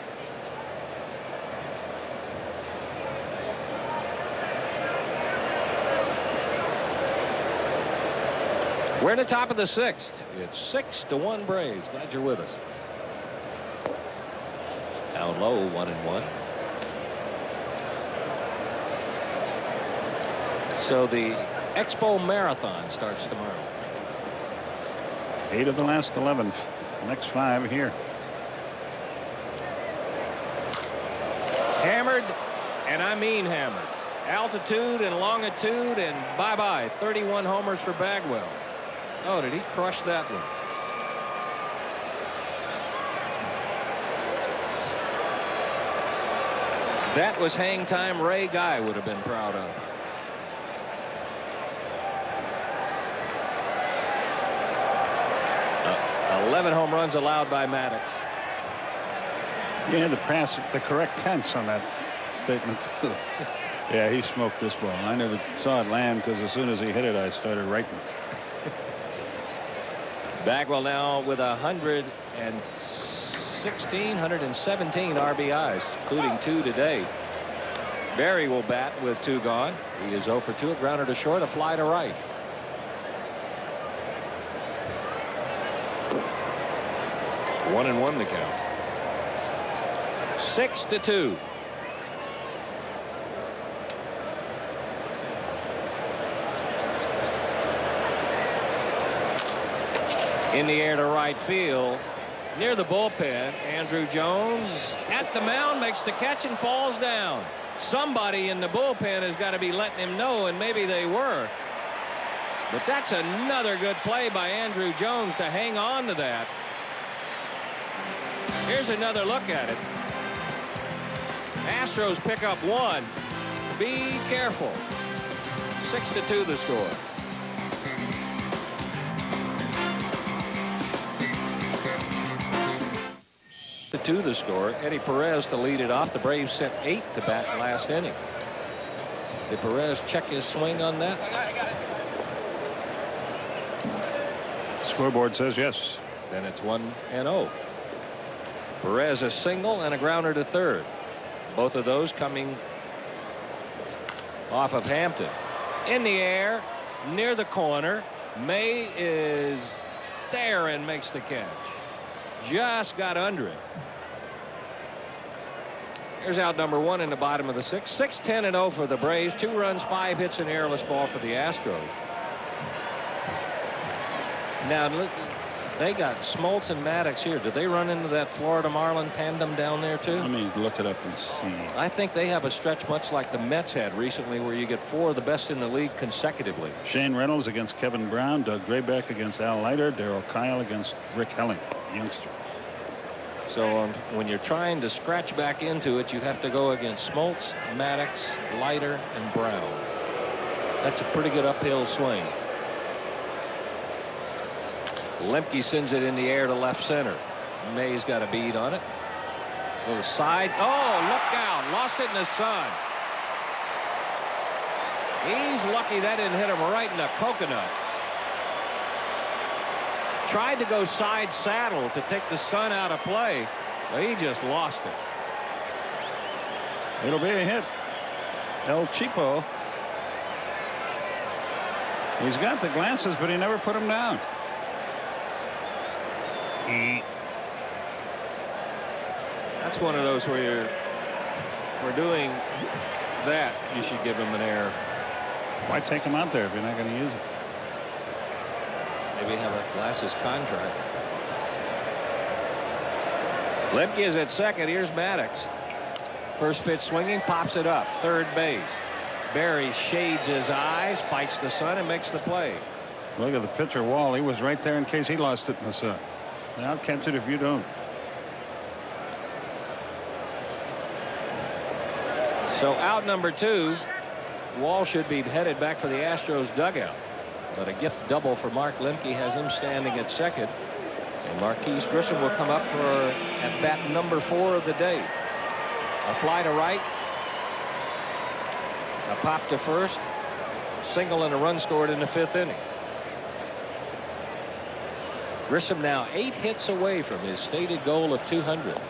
We're in the top of the 6th. It's 6-1 Braves. Glad you're with us. Down low, 1-1. So the Expo Marathon starts tomorrow. 8 of the last 11. Next 5 here. Hammered, and I mean hammered. Altitude and longitude, and bye-bye. 31 homers for Bagwell. Oh, did he crush that one? That was hang time Ray Guy would have been proud of. Uh, 11 home runs allowed by Maddux. You had to pass the correct tense on that statement. Yeah, he smoked this ball. I never saw it land because as soon as he hit it, I started writing. Bagwell now with 117 RBIs, including 2 today. Berry will bat with 2 gone. He is 0 for 2, a grounder to short, a fly to right. One and 1 to count. 6-2. In the air to right field. Near the bullpen, Andrew Jones at the mound makes the catch and falls down. Somebody in the bullpen has got to be letting him know, and maybe they were. But that's another good play by Andrew Jones to hang on to that. Here's another look at it. Astros pick up one. Be careful. 6-2 the score. To the score. Eddie Perez to lead it off. The Braves sent 8 to bat last inning. Did Perez check his swing on that? Scoreboard says yes. Then it's 1-0. Perez a single and a grounder to third. Both of those coming off of Hampton. In the air, near the corner. May is there and makes the catch. Just got under it. Here's out number 1 in the bottom of the 6th. 6-10-0 for the Braves. 2 runs, 5 hits, and airless ball for the Astros. Now look, they got Smoltz and Maddox here. Did they run into that Florida Marlin tandem down there too? Let me look it up and see. I think they have a stretch much like the Mets had recently, where you get 4 of the best in the league consecutively. Shane Reynolds against Kevin Brown, Doug Drabek against Al Leiter, Darryl Kyle against Rick Helling, youngster. So when you're trying to scratch back into it, you have to go against Smoltz, Maddox, Leiter, and Brown. That's a pretty good uphill swing. Lemke sends it in the air to left center. May's got a bead on it. Little side. Oh, look out. Lost it in the sun. He's lucky that didn't hit him right in the coconut. Tried to go side saddle to take the sun out of play, but he just lost it. It'll be a hit. El Cheapo. He's got the glasses, but he never put them down. That's one of those where for doing that, you should give him an error. Why take him out there if you're not going to use it? Maybe have a glasses contract. Lemke is at second. Here's Maddox. First pitch swinging, pops it up. Third base. Barry shades his eyes, fights the sun, and makes the play. Look at the pitcher Wall. He was right there in case he lost it in the sun. I'll catch it if you don't. So out number 2. Wall should be headed back for the Astros dugout. But a gift double for Mark Lemke has him standing at second. And Marquise Grissom will come up for at bat number 4 of the day. A fly to right. A pop to first. Single and a run scored in the 5th inning. Grissom now 8 hits away from his stated goal of 200.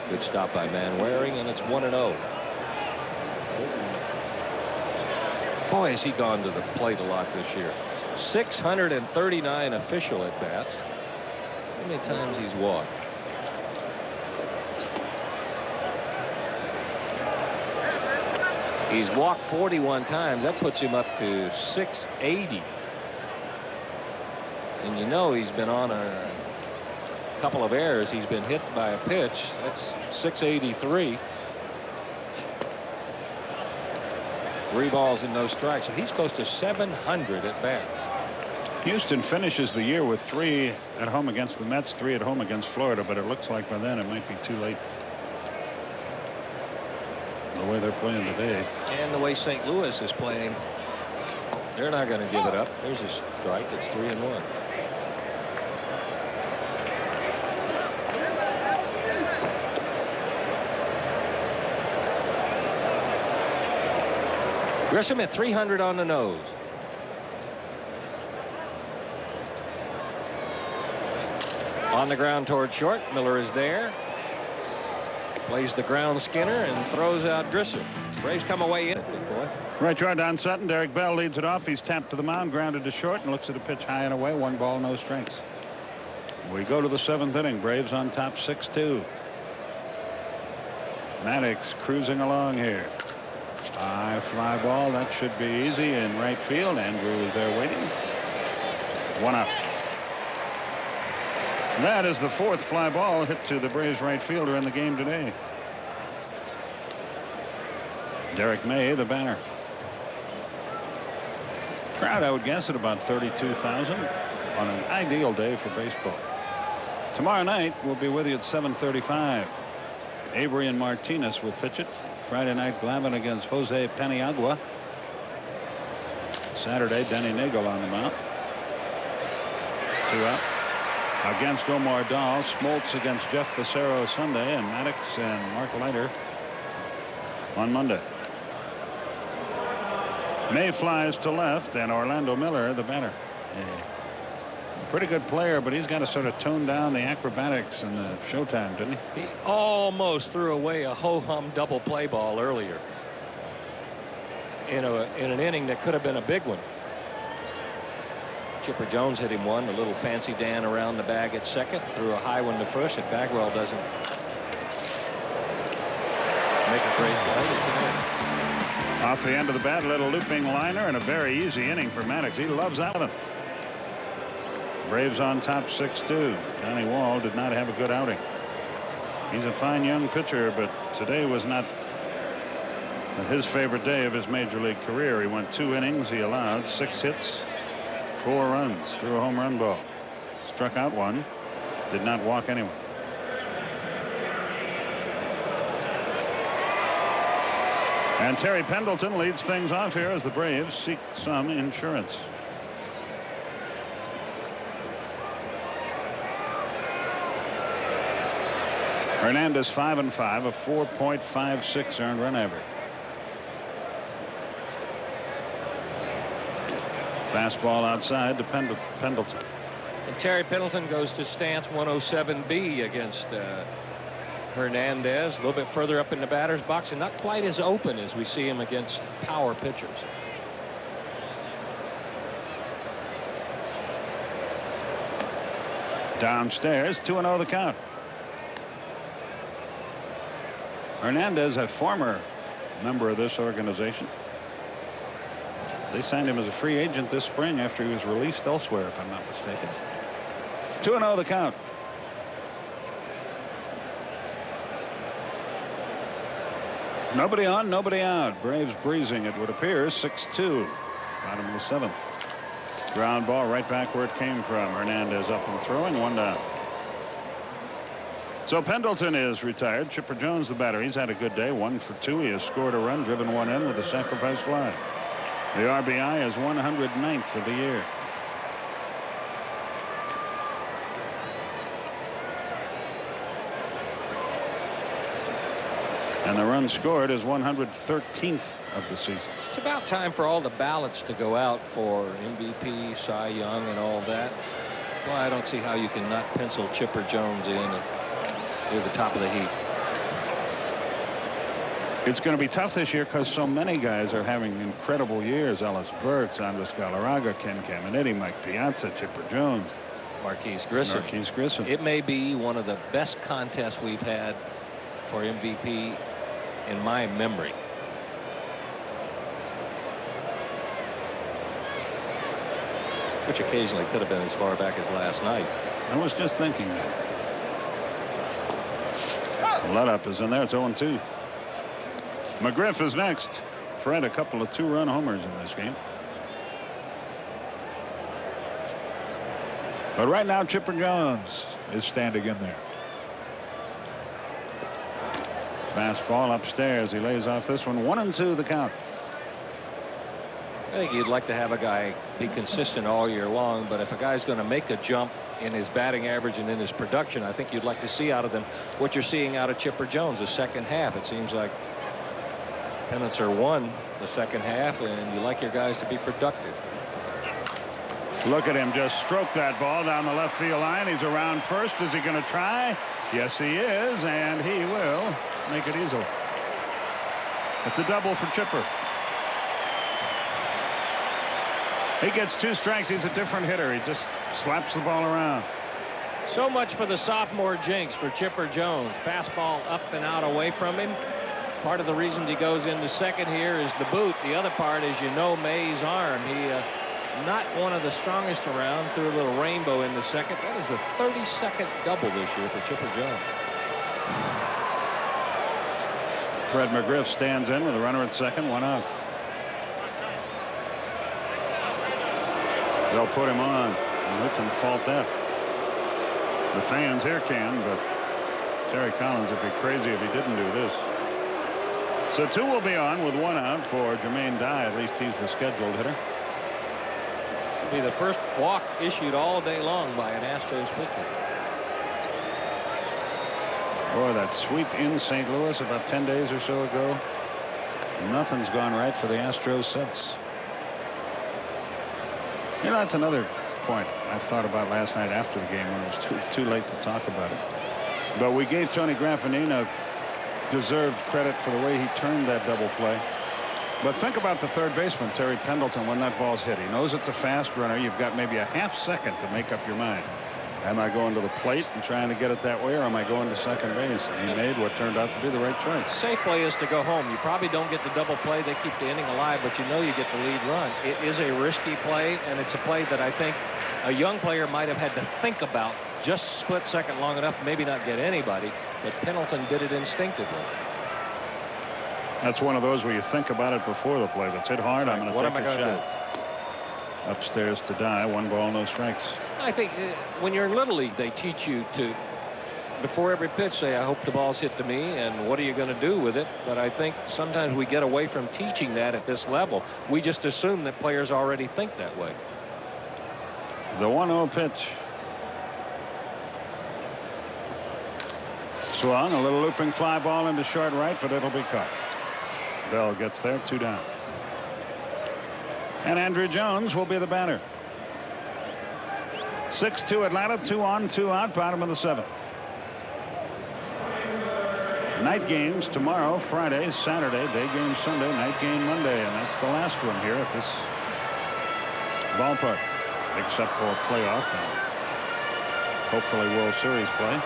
Good stop by Manwaring, and it's 1-0. Boy, has he gone to the plate a lot this year. 639 official at bats. How many times he's walked? He's walked 41 times. That puts him up to 680. And you know he's been on a couple of errors. He's been hit by a pitch. That's 683. 3 balls and no strikes. So he's close to 700 at bats. Houston finishes the year with 3 at home against the Mets, 3 at home against Florida, but it looks like by then it might be too late. The way they're playing today. And the way St. Louis is playing, they're not going to give it up. There's a strike. It's 3-1. Grissom at 300 on the nose. On the ground toward short. Miller is there. Plays the ground Skinner and throws out Grissom. Braves come away in it, big boy. Right yard Don Sutton. Derek Bell leads it off. He's tapped to the mound, grounded to short, and looks at a pitch high and away. 1 ball, no strikes. We go to the 7th inning. Braves on top 6-2. Maddox cruising along here. High fly ball. That should be easy in right field. Andrew is there waiting. 1 up. That is the 4th fly ball hit to the Braves right fielder in the game today. Derek May, the batter. Crowd, I would guess, at about 32,000 on an ideal day for baseball. Tomorrow night, we'll be with you at 7:35. Avery and Martinez will pitch it. Friday night, Glavine against Jose Paniagua. Saturday, Denny Nagel on the mound. 2 out. Against Omar Dahl, Smoltz against Jeff Becerra Sunday, and Maddox and Mark Leiter on Monday. May flies to left, and Orlando Miller, the batter. Pretty good player, but he's got to sort of tone down the acrobatics and the showtime, didn't he? He almost threw away a ho-hum double play ball earlier in an inning that could have been a big one. Chipper Jones hit him one. A little fancy Dan around the bag at second. Threw a high one to first. If Bagwell doesn't make a great play, it's an inning. Off the end of the bat, a little looping liner, and a very easy inning for Maddox. He loves that one. Braves on top 6-2. Johnny Wall did not have a good outing. He's a fine young pitcher, but today was not his favorite day of his major league career. He went 2 innings. He allowed 6 hits, 4 runs, threw a home run ball, struck out 1, did not walk anyone. And Terry Pendleton leads things off here as the Braves seek some insurance. Hernandez 5-5, a 4.56 earned run average. Fastball outside to Pendleton. And Terry Pendleton goes to stance 107B against Hernandez. A little bit further up in the batter's box and not quite as open as we see him against power pitchers. Downstairs, 2-0 the count. Hernandez, a former member of this organization. They signed him as a free agent this spring after he was released elsewhere, if I'm not mistaken. 2-0 the count. Nobody on, nobody out. Braves breezing, it would appear, 6-2. Bottom of the 7th. Ground ball right back where it came from. Hernandez up and throwing, 1 down. So Pendleton is retired. Chipper Jones, the batter. He's had a good day. 1 for 2. He has scored a run, driven 1 in with a sacrifice fly. The RBI is 109th of the year. And the run scored is 113th of the season. It's about time for all the ballots to go out for MVP, Cy Young, and all that. Well, I don't see how you can not pencil Chipper Jones in near the top of the heap. It's going to be tough this year because so many guys are having incredible years. Ellis Burks, Andres Galarraga, Ken Caminiti, Mike Piazza, Chipper Jones, Marquise Grissom. It may be one of the best contests we've had for MVP in my memory. Which occasionally could have been as far back as last night. I was just thinking that. Let up is in there. It's 0-2. McGriff is next. Fred, a couple of 2-run homers in this game. But right now, Chipper Jones is standing in there. Fastball upstairs. He lays off this one. 1-2 the count. I think you'd like to have a guy be consistent all year long, but if a guy's going to make a jump in his batting average and in his production, I think you'd like to see out of them what you're seeing out of Chipper Jones the second half. It seems like pennants are won the second half, and you like your guys to be productive. Look at him just stroke that ball down the left field line. He's around first. Is he going to try? Yes, he is, and he will make it easily. It's a double for Chipper. He gets 2 strikes. He's a different hitter. He just slaps the ball around. So much for the sophomore jinx for Chipper Jones. Fastball up and out away from him. Part of the reason he goes into second here is the boot. The other part is, you know, May's arm. He not one of the strongest around. Threw a little rainbow in the second. That is the 32nd double this year for Chipper Jones. Fred McGriff stands in with a runner at second, 1 out. They'll put him on. And who can fault that? The fans here can, but Terry Collins would be crazy if he didn't do this. So 2 will be on with 1 out for Jermaine Dye. At least he's the scheduled hitter. Be the first walk issued all day long by an Astros pitcher. Boy, that sweep in St. Louis about 10 days or so ago. Nothing's gone right for the Astros since. You know, that's another point I thought about last night after the game when it was too late to talk about it. But we gave Tony Graffanino deserved credit for the way he turned that double play. But think about the third baseman, Terry Pendleton, when that ball's hit. He knows it's a fast runner. You've got maybe a half second to make up your mind. Am I going to the plate and trying to get it that way, or am I going to second base? And he made what turned out to be the right choice. Safe play is to go home. You probably don't get the double play. They keep the inning alive, but you know you get the lead run. It is a risky play, and it's a play that I think a young player might have had to think about just split second long enough, maybe not get anybody, but Pendleton did it instinctively. That's one of those where you think about it before the play. That's hit hard. I'm going to take a shot. Upstairs to Dye. 1 ball, no strikes. I think when you're in Little League, they teach you to, before every pitch, say, I hope the ball's hit to me, and what are you going to do with it? But I think sometimes we get away from teaching that at this level. We just assume that players already think that way. The 1-0 pitch. Swung, a little looping fly ball into short right, but it'll be caught. Bell gets there, 2 down. And Andrew Jones will be the batter. 6-2 Atlanta, 2 on, 2 out, bottom of the 7th. Night games tomorrow, Friday, Saturday, day game Sunday, night game Monday, and that's the last one here at this ballpark, except for playoff and hopefully World Series play.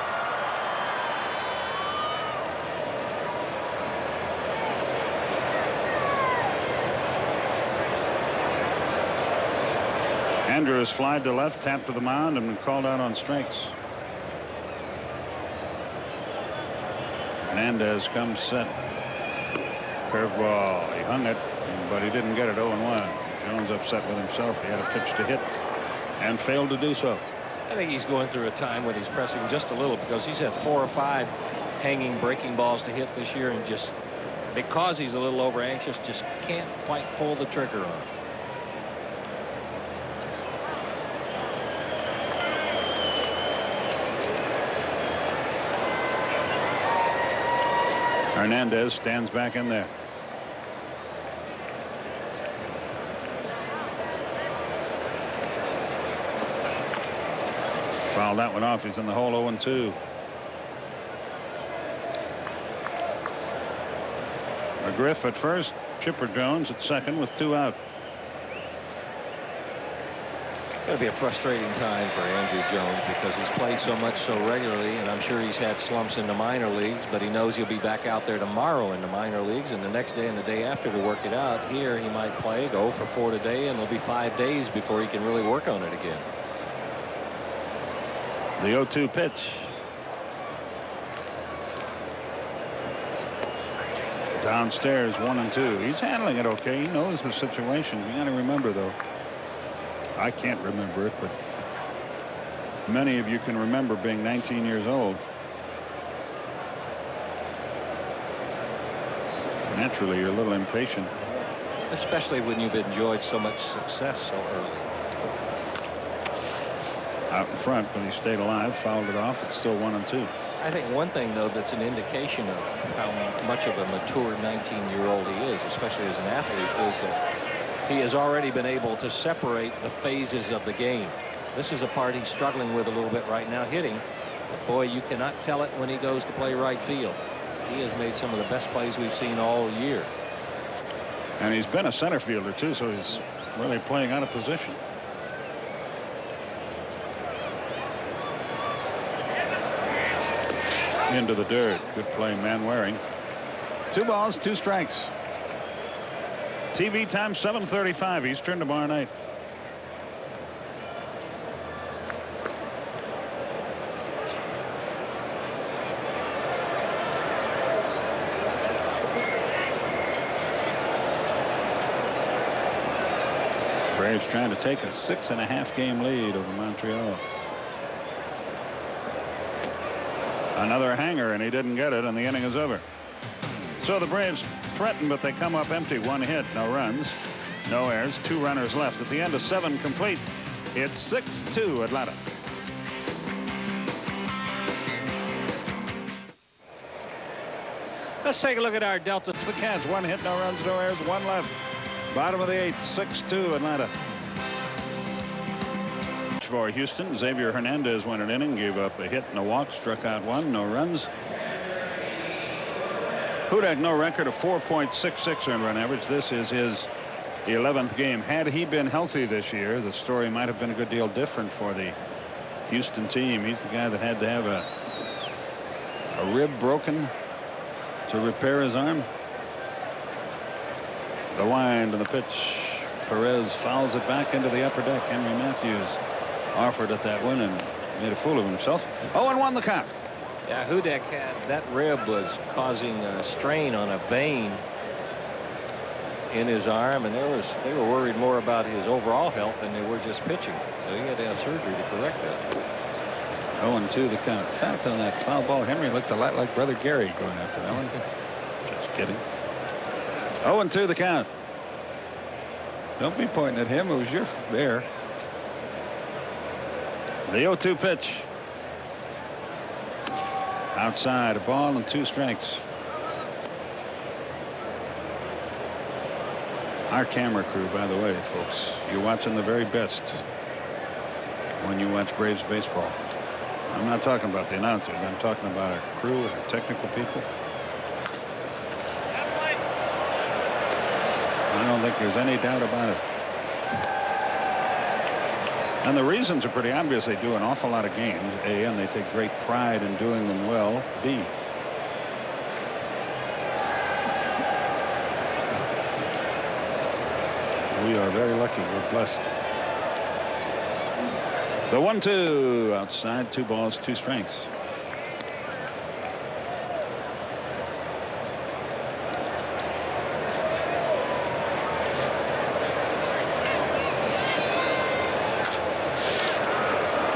Andrews flied to left, tapped to the mound, and called out on strikes. Hernandez comes set. Curveball. He hung it, but he didn't get it. 0-1. Jones upset with himself. He had a pitch to hit and failed to do so. I think he's going through a time when he's pressing just a little because he's had 4 or 5 hanging breaking balls to hit this year, and just because he's a little over anxious, just can't quite pull the trigger on it. Hernandez stands back in there. Fouled that one off. He's in the hole. 0-2. McGriff at first. Chipper Jones at second with 2 out. Going to be a frustrating time for Andrew Jones because he's played so much so regularly, and I'm sure he's had slumps in the minor leagues, but he knows he'll be back out there tomorrow in the minor leagues, and the next day and the day after to work it out. Here he might play, go for 4 today, and it'll be 5 days before he can really work on it again. The 0-2 pitch. Downstairs, 1-2. He's handling it okay. He knows the situation. You got to remember, though, I can't remember it, but many of you can remember being 19 years old. Naturally, you're a little impatient. Especially when you've enjoyed so much success so early. Out in front, when he stayed alive, fouled it off. It's still 1-2. I think one thing, though, that's an indication of how much of a mature 19-year-old he is, especially as an athlete, is that he has already been able to separate the phases of the game. This is a part he's struggling with a little bit right now, hitting. But boy, you cannot tell it when he goes to play right field. He has made some of the best plays we've seen all year. And he's been a center fielder, too, so he's really playing out of position. Into the dirt. Good play, Manwaring. 2 balls, 2 strikes. TV time 7:35 Eastern tomorrow night. Braves trying to take a 6.5 game lead over Montreal. Another hanger, and he didn't get it, and the inning is over. So the Braves threaten, but they come up empty. 1 hit, no runs, no errors, 2 runners left. At the end of 7 complete, it's 6-2 Atlanta. Let's take a look at our Delta. The Cats, 1 hit, no runs, no errors, 1 left. Bottom of the 8th, 6-2 Atlanta. For Houston, Xavier Hernandez went an inning, gave up a hit and a walk, struck out 1, no runs. Hudak, no record, of 4.66 earned run average. This is his 11th game. Had he been healthy this year, the story might have been a good deal different for the Houston team. He's the guy that had to have a rib broken to repair his arm. The wind and the pitch. Perez fouls it back into the upper deck. Henry Matthews offered at that one and made a fool of himself. 0-1 the count. Yeah, Hudak had that rib was causing a strain on a vein in his arm, and they were worried more about his overall health than they were just pitching. So he had to have surgery to correct that. 0-2 the count. In fact, on that foul ball, Henry looked a lot like Brother Gary going after that one. Just kidding. 0-2 the count. Don't be pointing at him. It was your there. The 0-2 pitch. Outside, a ball and 2 strikes. Our camera crew, by the way, folks, you're watching the very best when you watch Braves baseball. I'm not talking about the announcers. I'm talking about our crew, our technical people. I don't think there's any doubt about it. And the reasons are pretty obvious. They do an awful lot of games, A, and they take great pride in doing them well, B. We are very lucky. We're blessed. The 1-2 outside, 2 balls, 2 strikes.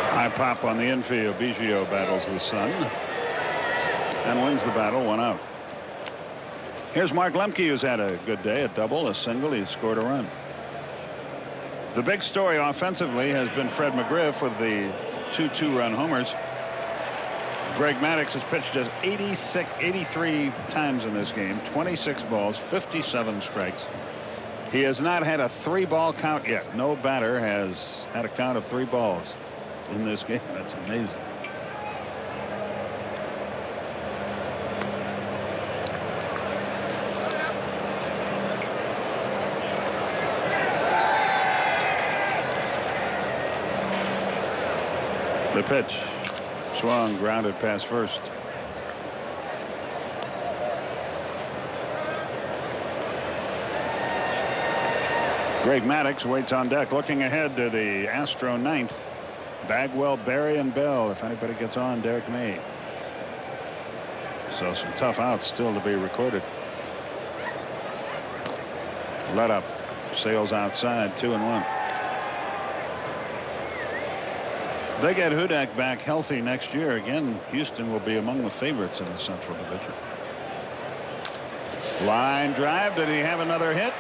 High pop on the infield. Biggio battles the sun and wins the battle, 1 out. Here's Mark Lemke, who's had a good day, a double, a single. He's scored a run. The big story offensively has been Fred McGriff with the 2 2-run homers. Greg Maddux has pitched just 83 times in this game, 26 balls, 57 strikes. He has not had a 3-ball count yet. No batter has had a count of 3 balls in this game. That's amazing. The pitch swung, grounded past first. Greg Maddux waits on deck, looking ahead to the Astro 9th. Bagwell, Berry, and Bell. If anybody gets on, Derek May. So some tough outs still to be recorded. Let up. Sails outside, 2-1. They get Hudak back healthy next year. Again, Houston will be among the favorites in the Central Division. Line drive. Did he have another hit?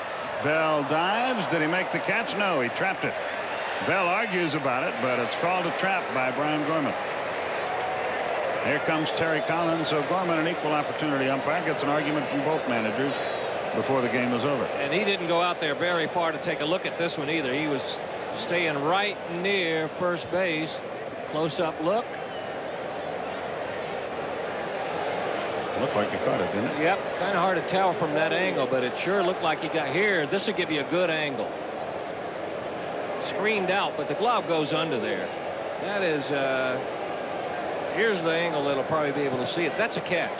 Bell dives. Did he make the catch? No, he trapped it. Bell argues about it, but it's called a trap by Brian Gorman. Here comes Terry Collins. So Gorman, an equal opportunity umpire, gets an argument from both managers before the game is over. And he didn't go out there very far to take a look at this one either. He was staying right near first base. Close-up look. Looked like he caught it, didn't it? Yep, kind of hard to tell from that angle, but it sure looked like he got here. This will give you a good angle. Screened out, but the glove goes under there. That is, here's the angle that'll probably be able to see it. That's a catch.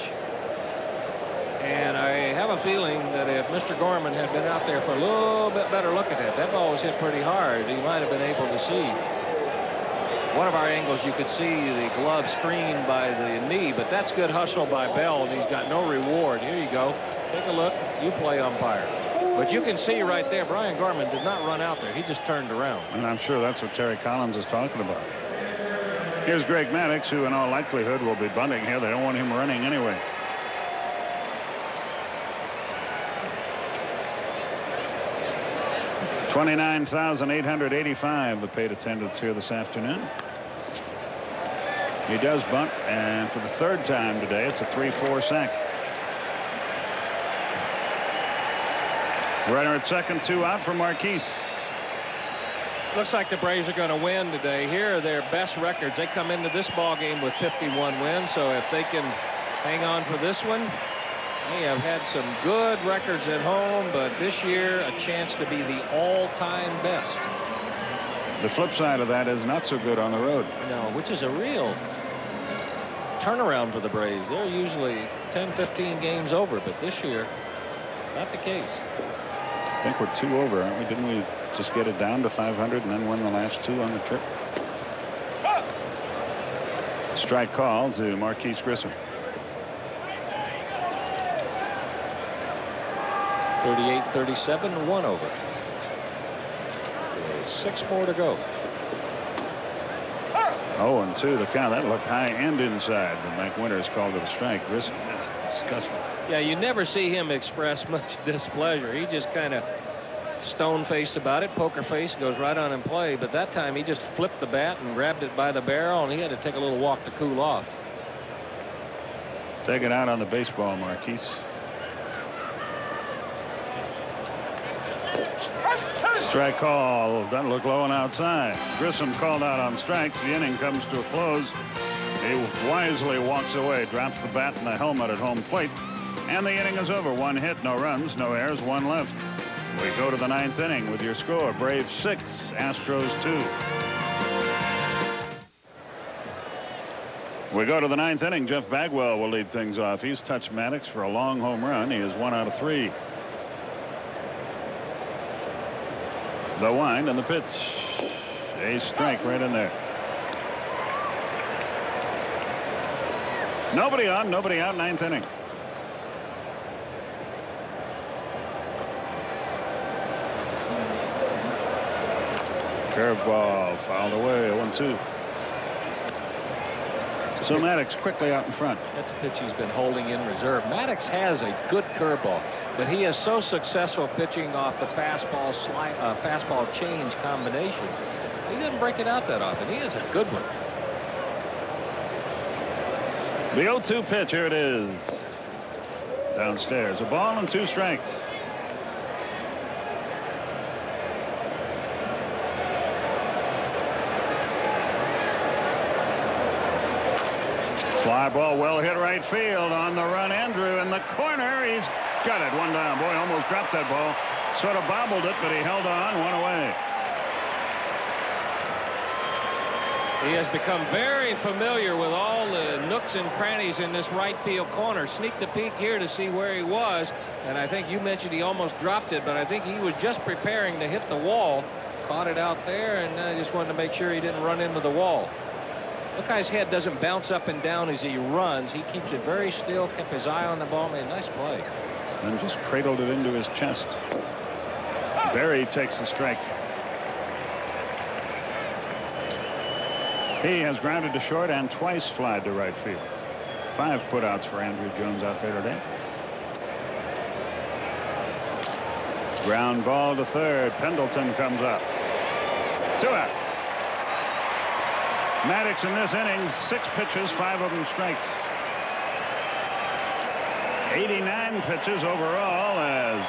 And I have a feeling that if Mr. Gorman had been out there for a little bit better look at that ball was hit pretty hard. He might have been able to see. One of our angles, you could see the glove screened by the knee, but that's good hustle by Bell, and he's got no reward. Here you go. Take a look. You play umpire. But you can see right there, Brian Gorman did not run out there. He just turned around. And I'm sure that's what Terry Collins is talking about. Here's Greg Maddux, who in all likelihood will be bunting here. They don't want him running anyway. $29,885 the paid attendance here this afternoon. He does bunt, and for the third time today, it's a 3-4 sack. Runner at second, 2 out for Marquise. Looks like the Braves are going to win today. Here are their best records. They come into this ball game with 51 wins, so if they can hang on for this one, they have had some good records at home, but this year a chance to be the all-time best. The flip side of that is not so good on the road. No, which is a real turnaround for the Braves. They're usually 10-15 games over, but this year, not the case. I think we're 2 over, aren't we? Didn't we just get it down to 500 and then win the last 2 on the trip? Strike call to Marquise Grissom. 38-37, 1 over. 6 more to go. 0-2 the count. That looked high and inside, but Mike Winters called it a strike. Grissom is disgusting. Yeah, you never see him express much displeasure. He just kind of stone-faced about it, poker face, goes right on in play. But that time he just flipped the bat and grabbed it by the barrel, and he had to take a little walk to cool off. Take it out on the baseball, Marquise. Strike call. Doesn't look low and outside. Grissom called out on strikes. The inning comes to a close. He wisely walks away, drops the bat and the helmet at home plate, and the inning is over. 1 hit, no runs, no errors, 1 left. We go to the 9th inning with your score: Braves 6, Astros 2. We go to the 9th inning. Jeff Bagwell will lead things off. He's touched Maddux for a long home run. He is 1 out of 3. The wind and the pitch. A strike right in there. Nobody on, nobody out, 9th inning. Curveball fouled away, 0-2. So Maddux quickly out in front. That's a pitch he's been holding in reserve. Maddux has a good curveball, but he is so successful pitching off the fastball fastball change combination. He doesn't break it out that often. He has a good one. The 0-2 pitch, here it is. Downstairs, a ball and 2 strikes. Fly ball well hit right field. On the run, Andrew in the corner. He's got it. 1 down. Boy, almost dropped that ball. Sort of bobbled it, but he held on. 1 away. He has become very familiar with all the nooks and crannies in this right field corner. Sneaked a peek here to see where he was, and I think you mentioned he almost dropped it, but I think he was just preparing to hit the wall. Caught it out there, and I just wanted to make sure he didn't run into the wall. Look how his head doesn't bounce up and down as he runs. He keeps it very still, kept his eye on the ball, made a nice play. And just cradled it into his chest. Berry takes the strike. He has grounded to short and twice flied to right field. 5 putouts for Andrew Jones out there today. Ground ball to third. Pendleton comes up. 2 out. Maddux in this inning, 6 pitches, 5 of them strikes. 89 pitches overall as